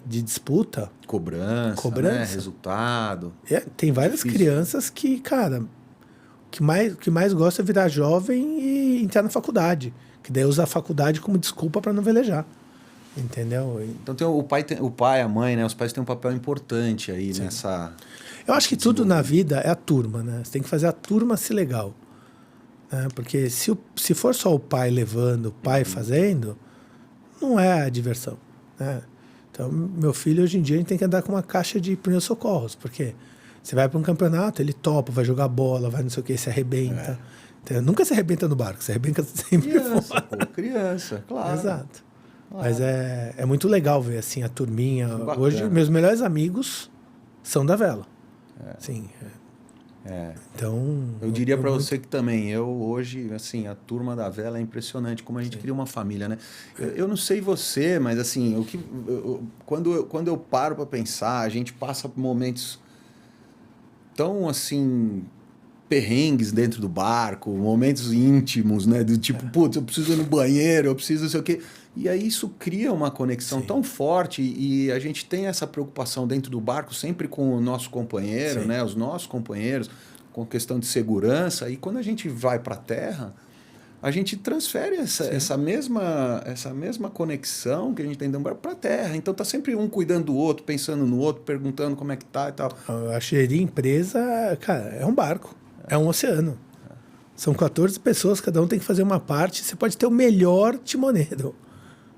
de disputa... Cobrança. Né? Resultado. Tem várias crianças que, cara, o que mais gosta é virar jovem e entrar na faculdade. Que daí usa a faculdade como desculpa para não velejar. Entendeu? Então tem o pai, a mãe, né? Os pais têm um papel importante aí nessa... Eu acho que tudo na vida é a turma, né? Você tem que fazer a turma ser legal. Porque se for só o pai levando, o pai fazendo, não é a diversão, né? Então, meu filho, hoje em dia, a gente tem que andar com uma caixa de primeiros socorros, porque você vai para um campeonato, ele topa, vai jogar bola, vai não sei o que, se arrebenta. Então, nunca se arrebenta no barco, se arrebenta sempre fora. Criança, claro. Exato. Claro. Mas é muito legal ver assim, a turminha. Hoje, meus melhores amigos são da vela. Sim. Então, eu diria para você que também, hoje, assim, a turma da vela é impressionante, como a gente cria uma família, né? Eu não sei você, mas assim, quando eu paro para pensar, a gente passa por momentos tão, assim, perrengues dentro do barco, momentos íntimos, né? Do tipo, putz, eu preciso ir no banheiro, eu preciso não sei o quê. E aí isso cria uma conexão tão forte e a gente tem essa preocupação dentro do barco sempre com o nosso companheiro, né? Os nossos companheiros, com questão de segurança. E quando a gente vai para a terra, a gente transfere essa mesma conexão que a gente tem dentro do barco para a terra. Então tá sempre um cuidando do outro, pensando no outro, perguntando como é que tá e tal. A gerir empresa, cara, é um barco, é um oceano. São 14 pessoas, cada um tem que fazer uma parte. Você pode ter o melhor timoneiro.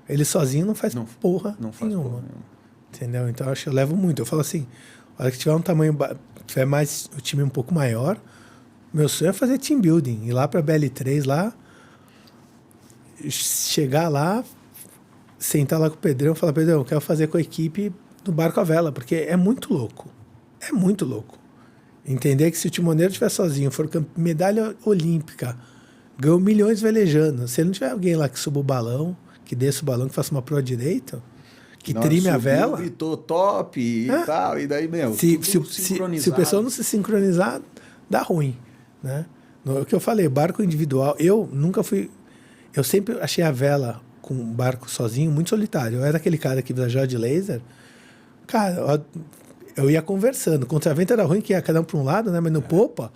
Ele sozinho não faz porra nenhuma. Entendeu? Então eu levo muito. Eu falo assim, a hora que tiver um tamanho, tiver mais o time um pouco maior, meu sonho é fazer team building, ir lá para BL3 lá, chegar lá, sentar lá com o Pedrão e falar, Pedrão, eu quero fazer com a equipe do barco à vela, porque é muito louco. É muito louco. Entender que se o timoneiro estiver sozinho, for medalha olímpica, ganhou milhões velejando, se ele não tiver alguém lá que suba o balão, que desça o balão, que faça uma proa direito, que trime a vela. Gritou top e tal, e daí, meu, se o pessoal não se sincronizar, dá ruim, né? O que eu falei, barco individual, eu sempre achei a vela com um barco sozinho muito solitário. Eu era aquele cara que viajava de laser, cara, eu ia conversando, contravento era ruim, que ia cada um para um lado, né? Mas no popa,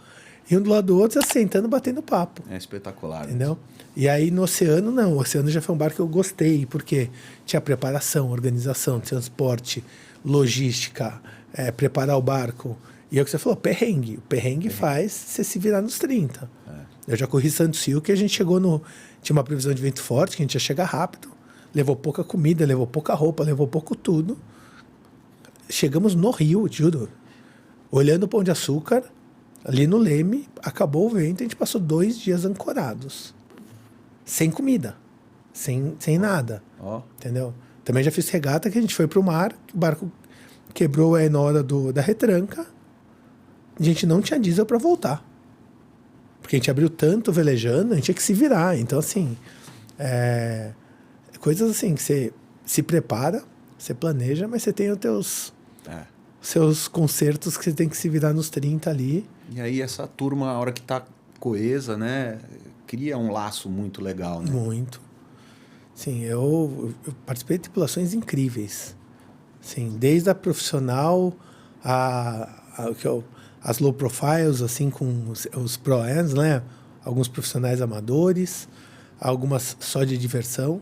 e um do lado do outro, sentando, batendo papo. É espetacular. Entendeu? E aí no oceano, não. O oceano já foi um barco que eu gostei, porque tinha preparação, organização, transporte, logística, preparar o barco. E é o que você falou, perrengue. O perrengue faz você se virar nos 30. Eu já corri Santos-Sil, que a gente chegou no... Tinha uma previsão de vento forte, que a gente ia chegar rápido. Levou pouca comida, levou pouca roupa, levou pouco tudo. Chegamos no Rio, juro. Olhando o Pão de Açúcar, ali no Leme, acabou o vento, a gente passou 2 dias ancorados. Sem comida. Sem nada. Entendeu? Também já fiz regata que a gente foi pro mar, o barco quebrou aí na hora da retranca. A gente não tinha diesel para voltar. Porque a gente abriu tanto velejando, a gente tinha que se virar. Então, assim, coisas assim que você se prepara, você planeja, mas você tem os seus concertos que você tem que se virar nos 30 ali. E aí essa turma, a hora que tá coesa, né, cria um laço muito legal, né? Muito. Sim, eu participei de tripulações incríveis. Sim, desde a profissional as low profiles, assim, com os pro-ends, né? Alguns profissionais amadores, algumas só de diversão.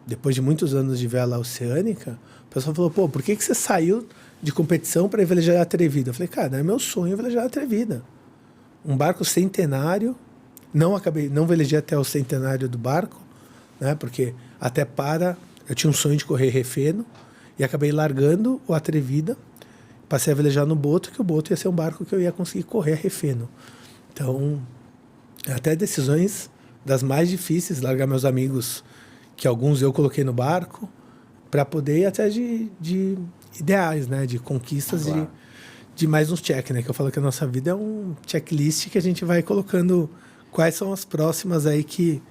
Depois de muitos anos de vela oceânica, o pessoal falou, pô, por que você saiu de competição para velejar atrevida? Eu falei, cara, é meu sonho velejar atrevida. Um barco centenário, não velejei até o centenário do barco, né? Porque eu tinha um sonho de correr refeno e acabei largando o atrevida, passei a velejar no Boto, que o Boto ia ser um barco que eu ia conseguir correr refeno. Então, até decisões das mais difíceis, largar meus amigos, que alguns eu coloquei no barco, para poder ir até de ideais, né? De conquistas, claro. de mais uns check, né? Que eu falo que a nossa vida é um checklist que a gente vai colocando quais são as próximas aí que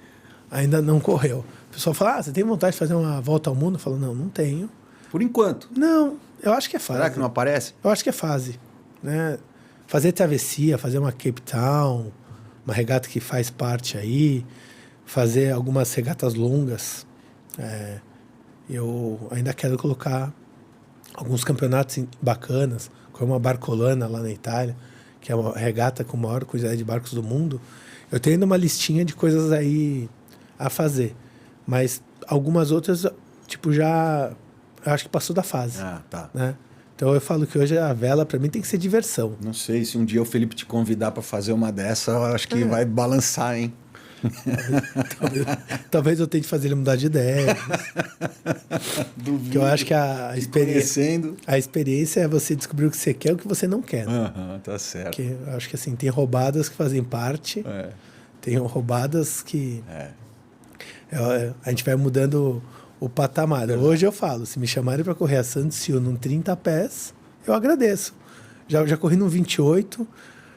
ainda não correu. O pessoal fala, você tem vontade de fazer uma volta ao mundo? Eu falo, não tenho. Por enquanto? Não, eu acho que é fase. Será que não aparece? Eu acho que é fase, né? Fazer travessia, fazer uma Cape Town, uma regata que faz parte aí, fazer algumas regatas longas. Eu ainda quero colocar alguns campeonatos bacanas, como a Barcolana lá na Itália, que é uma regata com a maior quantidade de barcos do mundo. Eu tenho ainda uma listinha de coisas aí a fazer, mas algumas outras, tipo, eu acho que passou da fase. Tá. Né? Então eu falo que hoje a vela para mim tem que ser diversão. Não sei, se um dia o Felipe te convidar para fazer uma dessa, eu acho que vai balançar, hein? Talvez eu tente fazer ele mudar de ideia. Porque eu acho que a experiência é você descobrir o que você quer e o que você não quer. Tá certo. Porque eu acho que assim, tem roubadas que fazem parte, tem roubadas que a gente vai mudando o patamar. Hoje eu falo, se me chamarem para correr a Santos-Sil num 30 pés, eu agradeço. Já corri no 28,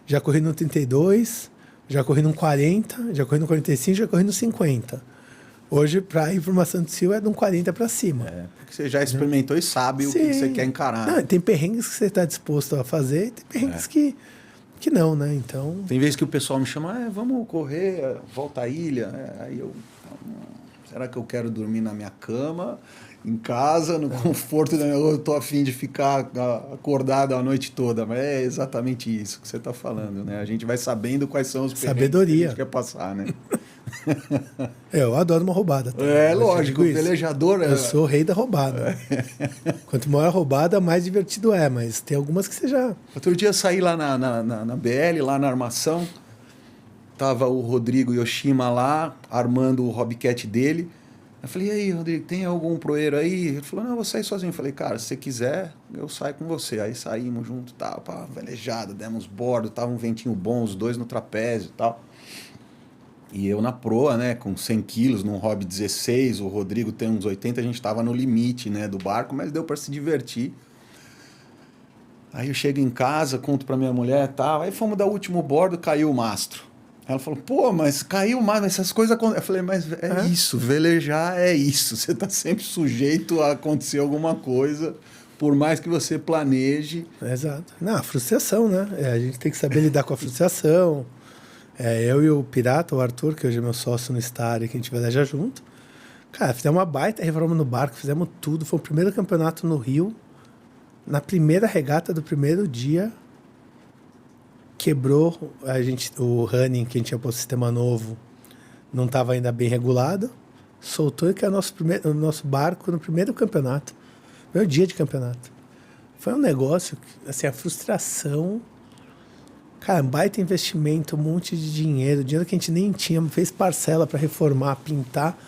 já corri no 32, já corri no 40, já corri no 45, já corri no 50. Hoje, para ir para uma Santos-Sil é de um 40 para cima. Porque você já experimentou e sabe o que você quer encarar. Não, tem perrengues que você está disposto a fazer e tem perrengues que não, né? Então... Tem vezes que o pessoal me chama, vamos correr, volta à ilha. Aí eu... Será que eu quero dormir na minha cama, em casa, no conforto da minha... Eu estou a fim de ficar acordado a noite toda. Mas é exatamente isso que você está falando, né? A gente vai sabendo quais são os perrengues que a gente quer passar, né? Eu adoro uma roubada. Lógico, o velejador... Eu sou o rei da roubada. Quanto maior a roubada, mais divertido é. Mas tem algumas que você já... Outro dia eu saí lá na BL, lá na armação. Tava o Rodrigo Yoshima lá, armando o Hobbycat dele. Eu falei, e aí, Rodrigo, tem algum proeiro aí? Ele falou, não, eu vou sair sozinho. Eu falei, cara, se você quiser, eu saio com você. Aí saímos junto, tal, velejada, demos bordo, tava um ventinho bom, os dois no trapézio e tal. E eu na proa, né, com 100 quilos, num Hobby 16, o Rodrigo tem uns 80, a gente tava no limite, né, do barco, mas deu para se divertir. Aí eu chego em casa, conto pra minha mulher e tal, aí fomos dar o último bordo, caiu o mastro. Ela falou, pô, mas caiu mais, essas coisas acontecem. Eu falei, mas isso, velejar é isso. Você está sempre sujeito a acontecer alguma coisa, por mais que você planeje. Exato. Não, a frustração, né? A gente tem que saber lidar com a frustração. Eu e o Pirata, o Arthur, que hoje é meu sócio no Star, que a gente veleja junto. Cara, fizemos uma baita reforma no barco, fizemos tudo. Foi o primeiro campeonato no Rio. Na primeira regata do primeiro dia... Quebrou, o running que a gente tinha posto sistema novo não estava ainda bem regulado, soltou e caiu o nosso barco no primeiro campeonato, primeiro dia de campeonato. Foi um negócio, assim, a frustração... Cara, baita investimento, um monte de dinheiro que a gente nem tinha, fez parcela para reformar, pintar,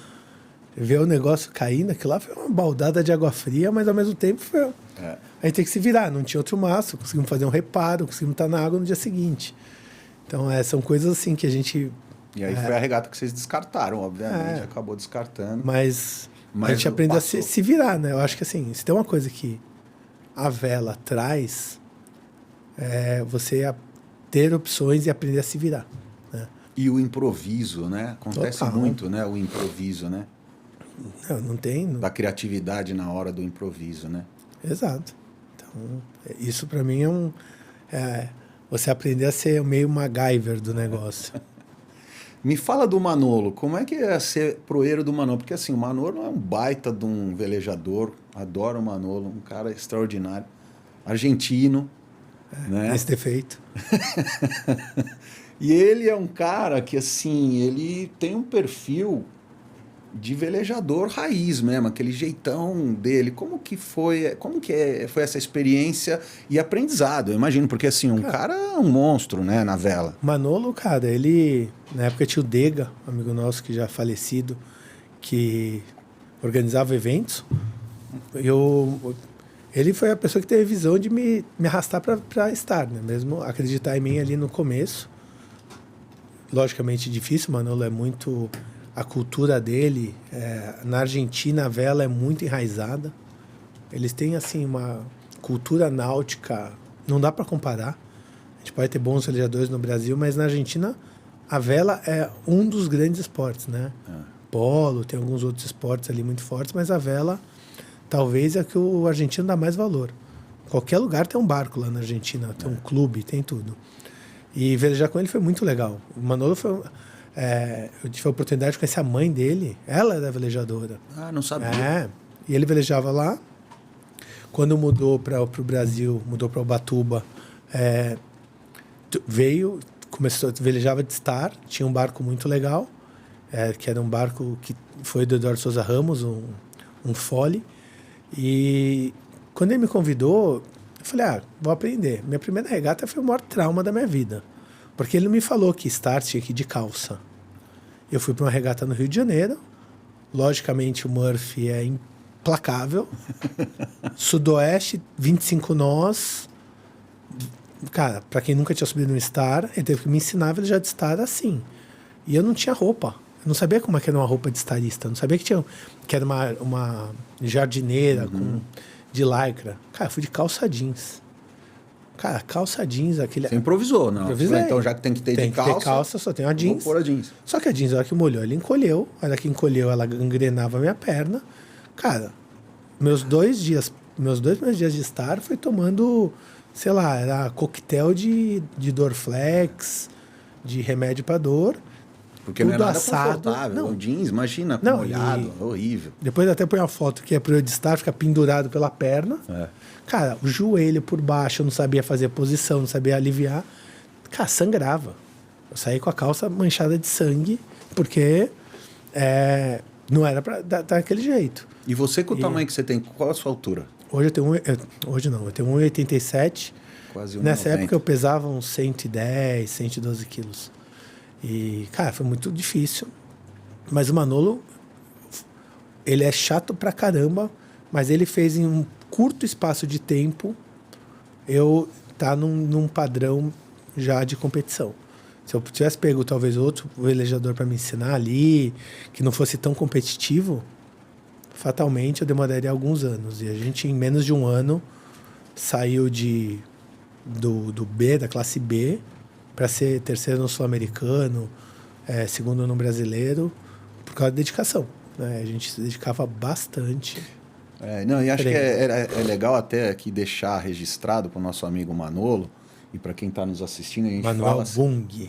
ver o negócio caindo, aquilo lá foi uma baldada de água fria, mas ao mesmo tempo foi... Aí tem que se virar, não tinha outro mastro, conseguimos fazer um reparo, conseguimos estar na água no dia seguinte. Então, são coisas assim que a gente... E aí foi a regata que vocês descartaram, obviamente, acabou descartando. Mas a gente aprendeu a se virar, né? Eu acho que assim, se tem uma coisa que a vela traz, você ter opções e aprender a se virar. Né? E o improviso, né? Acontece muito, né? O improviso, né? Não tem... Da criatividade na hora do improviso, né? Exato. Então, isso para mim é você aprender a ser meio MacGyver do negócio. Me fala do Manolo, como é que é ser proeiro do Manolo? Porque assim, o Manolo é um baita de um velejador, adoro o Manolo, um cara extraordinário, argentino, né? Esse defeito. E ele é um cara que assim, ele tem um perfil de velejador raiz mesmo, aquele jeitão dele. Como que foi essa experiência e aprendizado? Eu imagino, porque assim, um cara é um monstro, né, na vela. Manolo, cara, ele... Na época tinha o Dega, amigo nosso que já falecido, que organizava eventos. Ele foi a pessoa que teve a visão de me arrastar para estar, né? Mesmo acreditar em mim ali no começo. Logicamente difícil, Manolo é muito... A cultura dele, na Argentina, a vela é muito enraizada. Eles têm, assim, uma cultura náutica, não dá para comparar. A gente pode ter bons velejadores no Brasil, mas na Argentina, a vela é um dos grandes esportes, né? Polo, tem alguns outros esportes ali muito fortes, mas a vela talvez é que o argentino dá mais valor. Qualquer lugar tem um barco lá na Argentina, tem um clube, tem tudo. E velejar com ele foi muito legal. O Manolo foi... eu tive a oportunidade de conhecer a mãe dele. Ela era velejadora. Ah, não sabia. E ele velejava lá. Quando mudou para o Brasil, mudou para Ubatuba, velejava de Star. Tinha um barco muito legal, que era um barco que foi do Eduardo Souza Ramos, um Fole. E quando ele me convidou, eu falei, vou aprender. Minha primeira regata foi o maior trauma da minha vida. Porque ele me falou que Star tinha que ir de calça. Eu fui para uma regata no Rio de Janeiro. Logicamente, o Murphy é implacável. Sudoeste, 25 nós. Cara, para quem nunca tinha subido no Star, ele teve que me ensinar a velejar de Star assim. E eu não tinha roupa. Eu não sabia como é que era uma roupa de starista. Eu não sabia que era uma jardineira de lycra. Cara, eu fui de calça jeans. Cara, calça jeans, aquele... Você improvisou, não? Improvisei. Então, já que tem que ter tem de calça... Tem que ter calça, só tem uma jeans. Vou pôr a jeans. Só que a jeans, a hora que molhou, ela encolheu. A hora que encolheu, ela gangrenava a minha perna. Cara, meus 2 primeiros dias de estar foi tomando, sei lá, era coquetel de Dorflex, de remédio para dor. Porque tudo não é nada assado. confortável. Não. O jeans, imagina, molhado, horrível. Depois até põe uma foto que é pro eu de estar, fica pendurado pela perna. Cara, o joelho por baixo, eu não sabia fazer posição, não sabia aliviar. Cara, sangrava. Eu saí com a calça manchada de sangue, porque não era pra dar daquele jeito. E você, com o tamanho que você tem, qual a sua altura? Hoje eu tenho eu tenho 1,87. Quase 1,90. Nessa época eu pesava uns 110, 112 quilos. E, cara, foi muito difícil. Mas o Manolo, ele é chato pra caramba, mas ele fez em um curto espaço de tempo eu tá num padrão já de competição. Se eu tivesse pego talvez outro velejador para me ensinar ali, que não fosse tão competitivo, fatalmente eu demoraria alguns anos. E a gente, em menos de um ano, saiu do B, da classe B, para ser terceiro no Sul-Americano, segundo no Brasileiro, por causa da dedicação. Né? A gente se dedicava bastante. Não, e acho que é legal até aqui deixar registrado para o nosso amigo Manolo, e para quem está nos assistindo, a gente fala...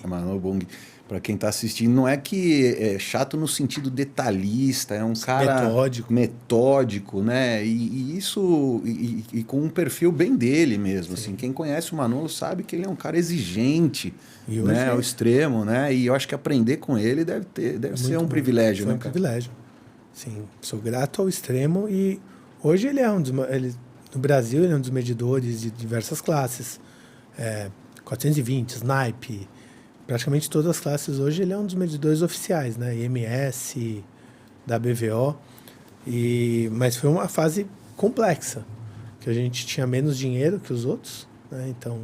Manuel Bung. Para quem está assistindo, não é que é chato no sentido detalhista, é um cara metódico, né? E isso e com um perfil bem dele mesmo. Assim, quem conhece o Manolo sabe que ele é um cara exigente, né? Ao extremo, né? E eu acho que aprender com ele deve ser um privilégio, né? Foi um privilégio. Sim, sou grato ao extremo e hoje ele é No Brasil, ele é um dos medidores de diversas classes. 420, Snipe, praticamente todas as classes hoje, ele é um dos medidores oficiais, né? IMS, da BVO. Mas foi uma fase complexa, que a gente tinha menos dinheiro que os outros, né? Então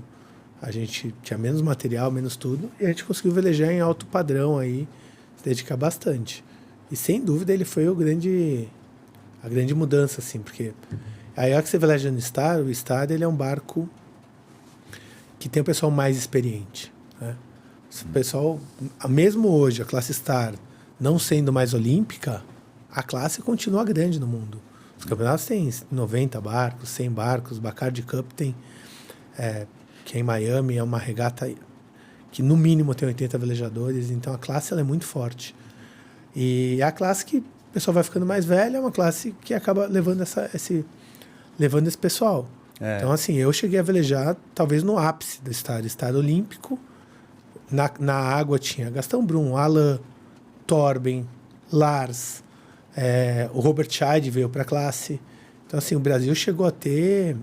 a gente tinha menos material, menos tudo, e a gente conseguiu velejar em alto padrão aí, se dedicar bastante. E sem dúvida ele foi a grande mudança, assim, porque aí a hora que você veleja no Star, o Star ele é um barco que tem o pessoal mais experiente, né? O pessoal, mesmo hoje, a classe Star não sendo mais olímpica, a classe continua grande no mundo. Os campeonatos têm 90 barcos, 100 barcos, Bacardi Cup tem, que é em Miami, é uma regata que no mínimo tem 80 velejadores, então a classe ela é muito forte. E a classe que o pessoal vai ficando mais velho, é uma classe que acaba levando esse pessoal. Então, assim, eu cheguei a velejar talvez no ápice do Star olímpico. Na água tinha Gastão Brum, Alain, Torben, Lars, o Robert Scheid veio para a classe. Então, assim, o Brasil chegou a ter,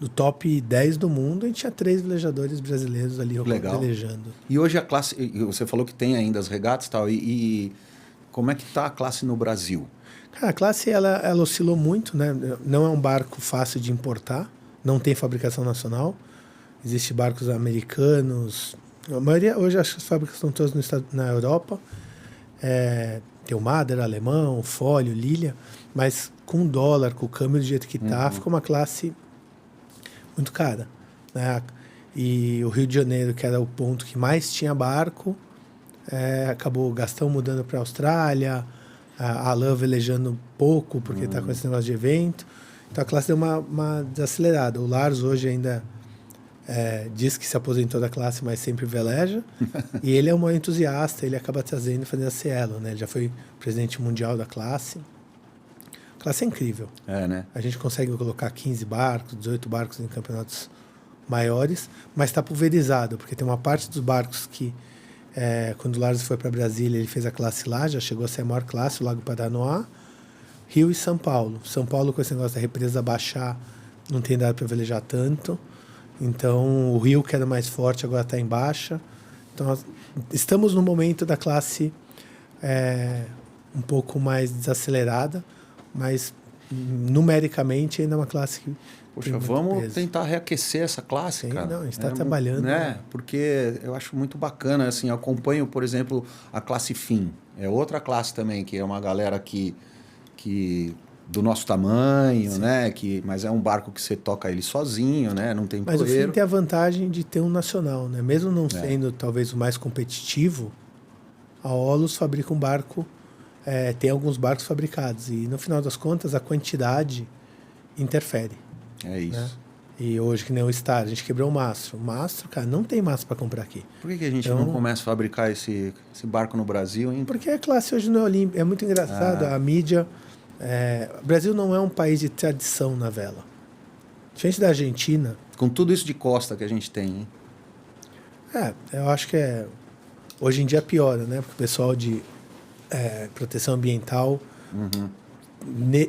no top 10 do mundo, a gente tinha 3 velejadores brasileiros ali velejando. E hoje a classe, você falou que tem ainda as regatas e tal, e como é que está a classe no Brasil? Cara, a classe ela oscilou muito, né? Não é um barco fácil de importar, não tem fabricação nacional. Existem barcos americanos, a maioria, hoje acho que as fábricas estão todas na Europa. Tem o Mader, alemão, Folio, Lilia, mas com o dólar, com o câmbio do jeito que está, ficou uma classe muito cara, né? E o Rio de Janeiro, que era o ponto que mais tinha barco, acabou o Gastão mudando para a Austrália, a Alain velejando pouco, porque está com esse negócio de evento. Então a classe deu uma desacelerada. O Lars hoje ainda diz que se aposentou da classe, mas sempre veleja. E ele é um entusiasta, ele acaba trazendo e fazendo a Cielo, né? Ele já foi presidente mundial da classe. A classe é incrível. Né? A gente consegue colocar 15 barcos, 18 barcos em campeonatos maiores, mas está pulverizado, porque tem uma parte dos barcos que, quando o Lars foi para Brasília, ele fez a classe lá, já chegou a ser a maior classe, o Lago Paranoá, Rio e São Paulo. São Paulo, com esse negócio da represa baixar, não tem dado para velejar tanto. Então, o Rio, que era mais forte, agora está em baixa. Então, nós estamos no momento da classe um pouco mais desacelerada, mas numericamente ainda é uma classe que... Poxa, vamos tentar reaquecer essa classe, Sim, cara. Não, a gente está trabalhando. Né? Porque eu acho muito bacana, assim, eu acompanho, por exemplo, a classe FIM. É outra classe também, que é uma galera que do nosso tamanho, sim, né? Mas é um barco que você toca ele sozinho, né? Não tem Mas poeiro. o FIM tem a vantagem de ter um nacional, né? Mesmo não sendo talvez o mais competitivo, a Olus fabrica um barco, tem alguns barcos fabricados. E no final das contas, a quantidade interfere. É isso. Né? E hoje, que nem o Star, a gente quebrou o mastro. O mastro, cara, não tem mastro para comprar aqui. Por que a gente não começa a fabricar esse barco no Brasil, hein? Porque a classe hoje não é olímpica. É muito engraçado. A mídia... o Brasil não é um país de tradição na vela. Diferente da Argentina... Com tudo isso de costa que a gente tem, hein? Eu acho que hoje em dia piora, né? Porque o pessoal de proteção ambiental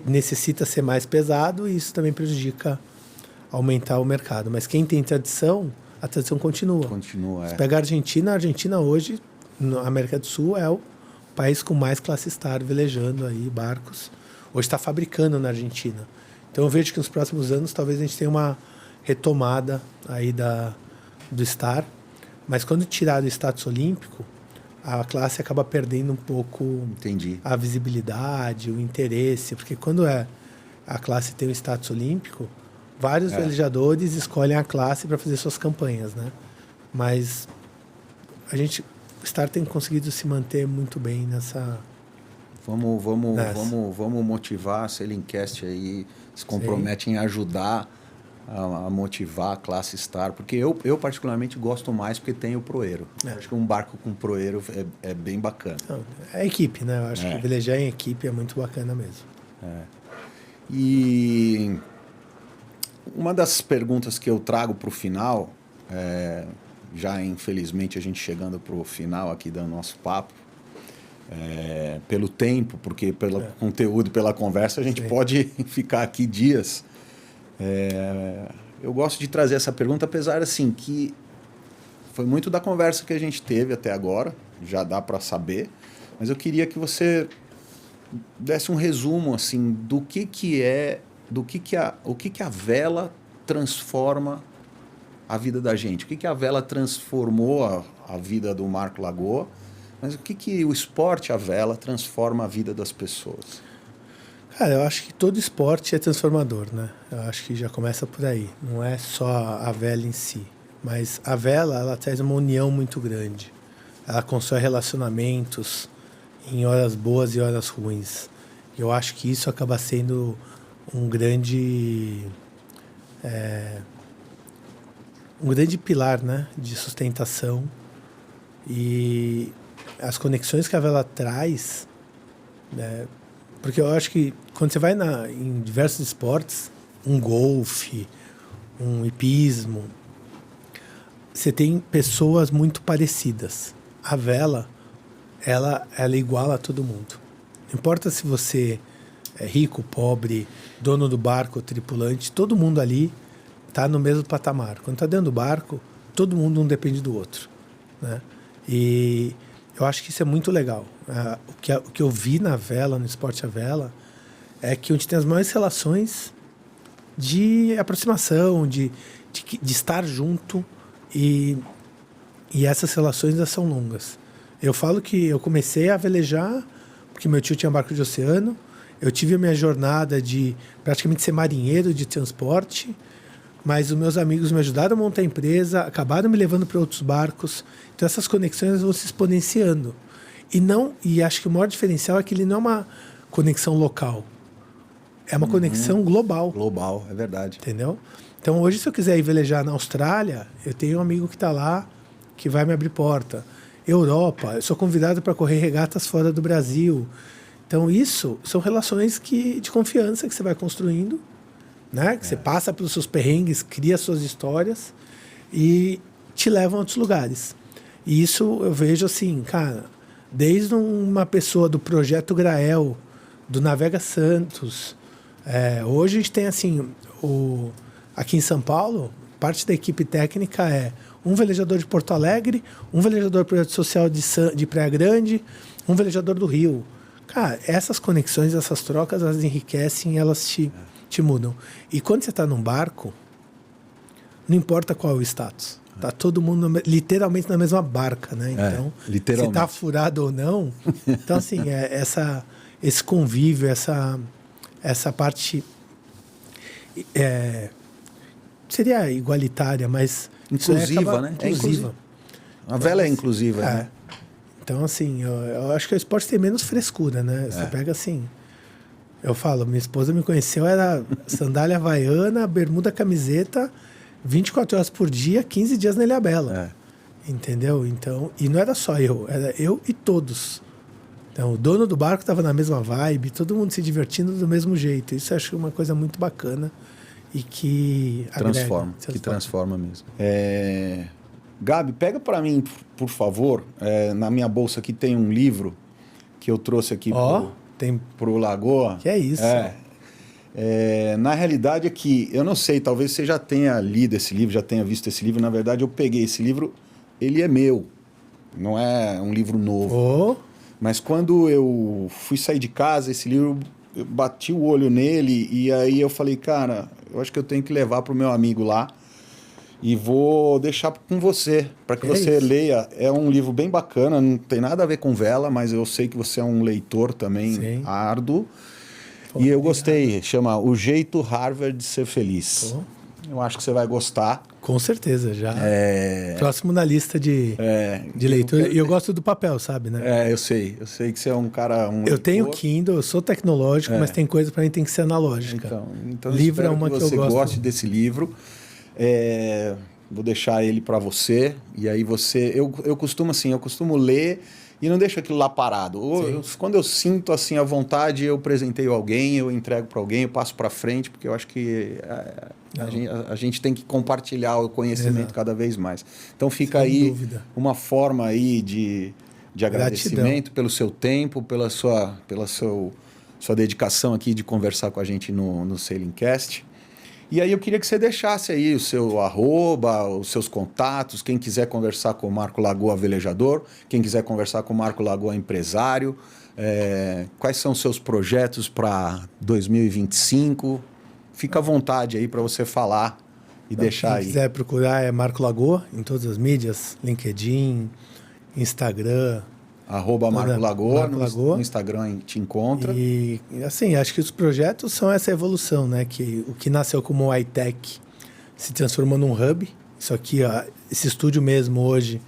necessita ser mais pesado, e isso também prejudica aumentar o mercado. Mas quem tem tradição, a tradição continua. Continua, Se pega a Argentina hoje, na América do Sul, é o país com mais classe Star velejando aí, barcos. Hoje está fabricando na Argentina. Então eu vejo que nos próximos anos talvez a gente tenha uma retomada aí do Star. Mas quando tirar do status olímpico, a classe acaba perdendo um pouco a visibilidade, o interesse. Porque quando a classe tem o status olímpico, vários velejadores escolhem a classe para fazer suas campanhas, né? Mas o Star tem conseguido se manter muito bem nessa... Vamos motivar a Sailingcast aí, se compromete em ajudar a motivar a classe Star, porque eu particularmente gosto mais porque tem o proeiro. Acho que um barco com proeiro é bem bacana. Não, é equipe, né? Eu acho que velejar em equipe é muito bacana mesmo. E uma das perguntas que eu trago para o final, já infelizmente a gente chegando para o final aqui do nosso papo, pelo tempo, porque pelo conteúdo, pela conversa, a gente pode ficar aqui dias. Eu gosto de trazer essa pergunta, apesar assim que foi muito da conversa que a gente teve até agora, já dá para saber, mas eu queria que você desse um resumo assim do que é, o que a vela transforma a vida da gente, o que a vela transformou a vida do Marco Lagoa, mas o que o esporte a vela transforma a vida das pessoas. Cara, eu acho que todo esporte é transformador, né? Eu acho que já começa por aí. Não é só a vela em si. Mas a vela, ela traz uma união muito grande. Ela constrói relacionamentos em horas boas e horas ruins. Eu acho que isso acaba sendo um grande pilar, né? De sustentação. E as conexões que a vela traz, né? Porque eu acho que quando você vai em diversos esportes, um golfe, um hipismo, você tem pessoas muito parecidas. A vela, ela iguala a todo mundo. Não importa se você é rico, pobre, dono do barco, tripulante, todo mundo ali está no mesmo patamar. Quando está dentro do barco, todo mundo um depende do outro, né? E eu acho que isso é muito legal. O que eu vi na vela, no esporte à vela, é que a gente tem as maiores relações de aproximação, de estar junto, e essas relações ainda são longas. Eu falo que eu comecei a velejar porque meu tio tinha barco de oceano, eu tive a minha jornada de praticamente ser marinheiro de transporte, mas os meus amigos me ajudaram a montar a empresa, acabaram me levando para outros barcos. Então essas conexões vão se exponenciando. E acho que o maior diferencial é que ele não é uma conexão local. É uma conexão global. Global, é verdade. Entendeu? Então hoje, se eu quiser ir velejar na Austrália, eu tenho um amigo que está lá, que vai me abrir porta. Europa, eu sou convidado para correr regatas fora do Brasil. Então isso são relações de confiança que você vai construindo, né? Que você passa pelos seus perrengues, cria suas histórias e te levam a outros lugares. E isso eu vejo assim, cara, desde uma pessoa do Projeto Grael, do Navega Santos. Hoje a gente tem assim, aqui em São Paulo, parte da equipe técnica é um velejador de Porto Alegre, um velejador do Projeto Social de Praia Grande, um velejador do Rio. Cara, essas conexões, essas trocas, elas enriquecem, elas te mudam. E quando você está num barco, não importa qual é o status. Tá todo mundo literalmente na mesma barca, né? Então, se tá furado ou não. Então, assim, esse convívio, essa parte seria igualitária, mas inclusiva, né? Inclusiva. A vela é inclusiva, né? Então, assim, eu acho que o esporte tem menos frescura, né? Você pega assim. Eu falo, minha esposa me conheceu, era sandália havaiana, bermuda, camiseta, 24 horas por dia, 15 dias na Ilhabela. Entendeu? Então, e não era só eu, era eu e todos. Então, o dono do barco estava na mesma vibe, todo mundo se divertindo do mesmo jeito. Isso eu acho uma coisa muito bacana e que transforma mesmo. Gabi, pega para mim, por favor. Na minha bolsa aqui tem um livro que eu trouxe aqui pro Lagoa. Que é isso? Na realidade é que, eu não sei, talvez você já tenha lido esse livro, já tenha visto esse livro. Na verdade, eu peguei esse livro, ele é meu, não é um livro novo. Mas quando eu fui sair de casa, esse livro, eu bati o olho nele e aí eu falei, cara, eu acho que eu tenho que levar para o meu amigo lá e vou deixar com você, para que você leia. É um livro bem bacana, não tem nada a ver com vela, mas eu sei que você é um leitor também árduo. E eu gostei, chama O Jeito Harvard de Ser Feliz. Eu acho que você vai gostar. Com certeza, já. Próximo na lista de leitura. E eu gosto do papel, sabe, né? Eu sei que você é um cara... eu tenho Kindle, eu sou tecnológico, mas tem coisa para mim que tem que ser analógica. Então livro é uma que eu gosto. Você goste desse livro. Vou deixar ele para você. E aí você... Eu costumo ler e não deixo aquilo lá parado. Quando eu sinto assim a vontade, eu presenteio alguém, eu entrego para alguém, eu passo para frente, porque eu acho que a gente tem que compartilhar o conhecimento cada vez mais. Então fica aí uma forma aí de agradecimento pelo seu tempo, pela sua dedicação aqui de conversar com a gente no Sailingcast. E aí eu queria que você deixasse aí o seu arroba, os seus contatos, quem quiser conversar com o Marco Lagoa Velejador, quem quiser conversar com o Marco Lagoa Empresário, quais são os seus projetos para 2025? Fica à vontade aí para você falar e deixar aí. Quem quiser procurar é Marco Lagoa em todas as mídias, LinkedIn, Instagram. @Marco Lagoa, no Instagram te encontra. E assim, acho que os projetos são essa evolução, né? Que o que nasceu como um iTech se transformou num hub. Isso aqui, ó, esse estúdio mesmo hoje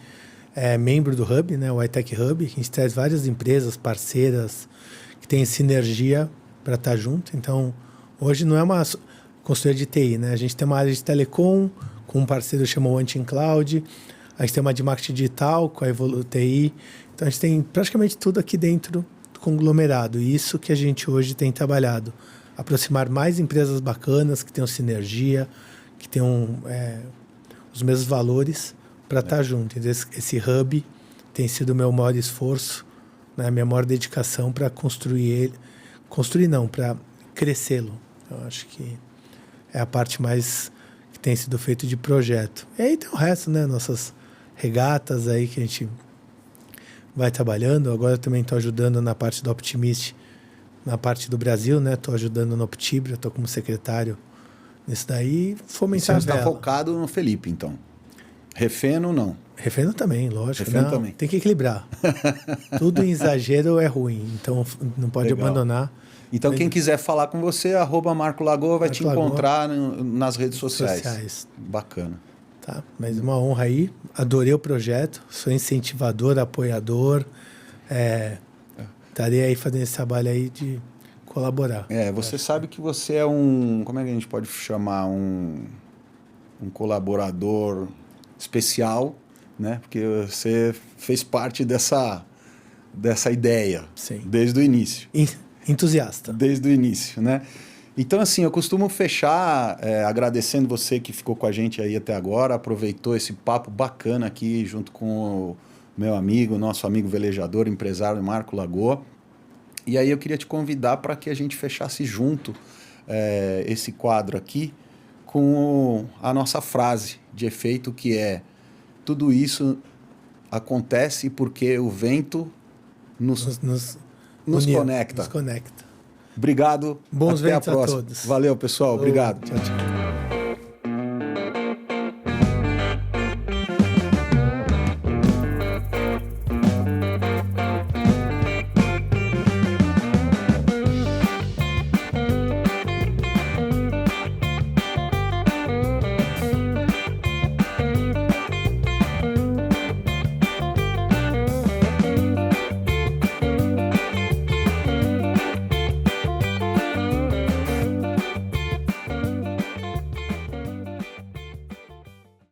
é membro do hub, né? O iTech Hub. A gente traz várias empresas parceiras que têm sinergia para estar junto. Então, hoje não é uma consultoria de TI, né? A gente tem uma área de telecom com um parceiro chamado Antin Cloud. A gente tem uma de marketing digital com a EvoluTI. Então, a gente tem praticamente tudo aqui dentro do conglomerado. E isso que a gente hoje tem trabalhado. Aproximar mais empresas bacanas, que tenham sinergia, que tenham os mesmos valores para estar junto. Então, esse hub tem sido o meu maior esforço, né, a minha maior dedicação para construir ele. Construir não, para crescê-lo. Eu acho que é a parte mais que tem sido feito de projeto. E aí tem o resto, né? Nossas regatas aí que a gente vai trabalhando. Agora eu também estou ajudando na parte do Optimist, na parte do Brasil, né? Estou ajudando no Optibra, estou como secretário nisso daí. Fomentar a vela. Você está focado no Felipe, então? Refeno, não? Refeno também, lógico. Refeno também. Tem que equilibrar. Tudo em exagero é ruim, então não pode abandonar. Então, quem quiser falar com você, @Marco Lagoa vai te encontrar nas redes sociais. Bacana. Tá, mas uma honra aí. Adorei o projeto. Sou incentivador, apoiador. Estarei aí fazendo esse trabalho aí de colaborar. Você sabe que você é como é que a gente pode chamar? Um colaborador especial, né? Porque você fez parte dessa ideia. Sim. Desde o início. Entusiasta. Desde o início, né? Então, assim, eu costumo fechar agradecendo você que ficou com a gente aí até agora, aproveitou esse papo bacana aqui junto com o meu amigo, nosso amigo velejador, empresário Marco Lagoa. E aí eu queria te convidar para que a gente fechasse junto esse quadro aqui com a nossa frase de efeito, que é: tudo isso acontece porque o vento nos conecta. Nos conecta. Obrigado. Bons Até ventos a próxima. a todos. Valeu, pessoal. Obrigado. Tchau, tchau.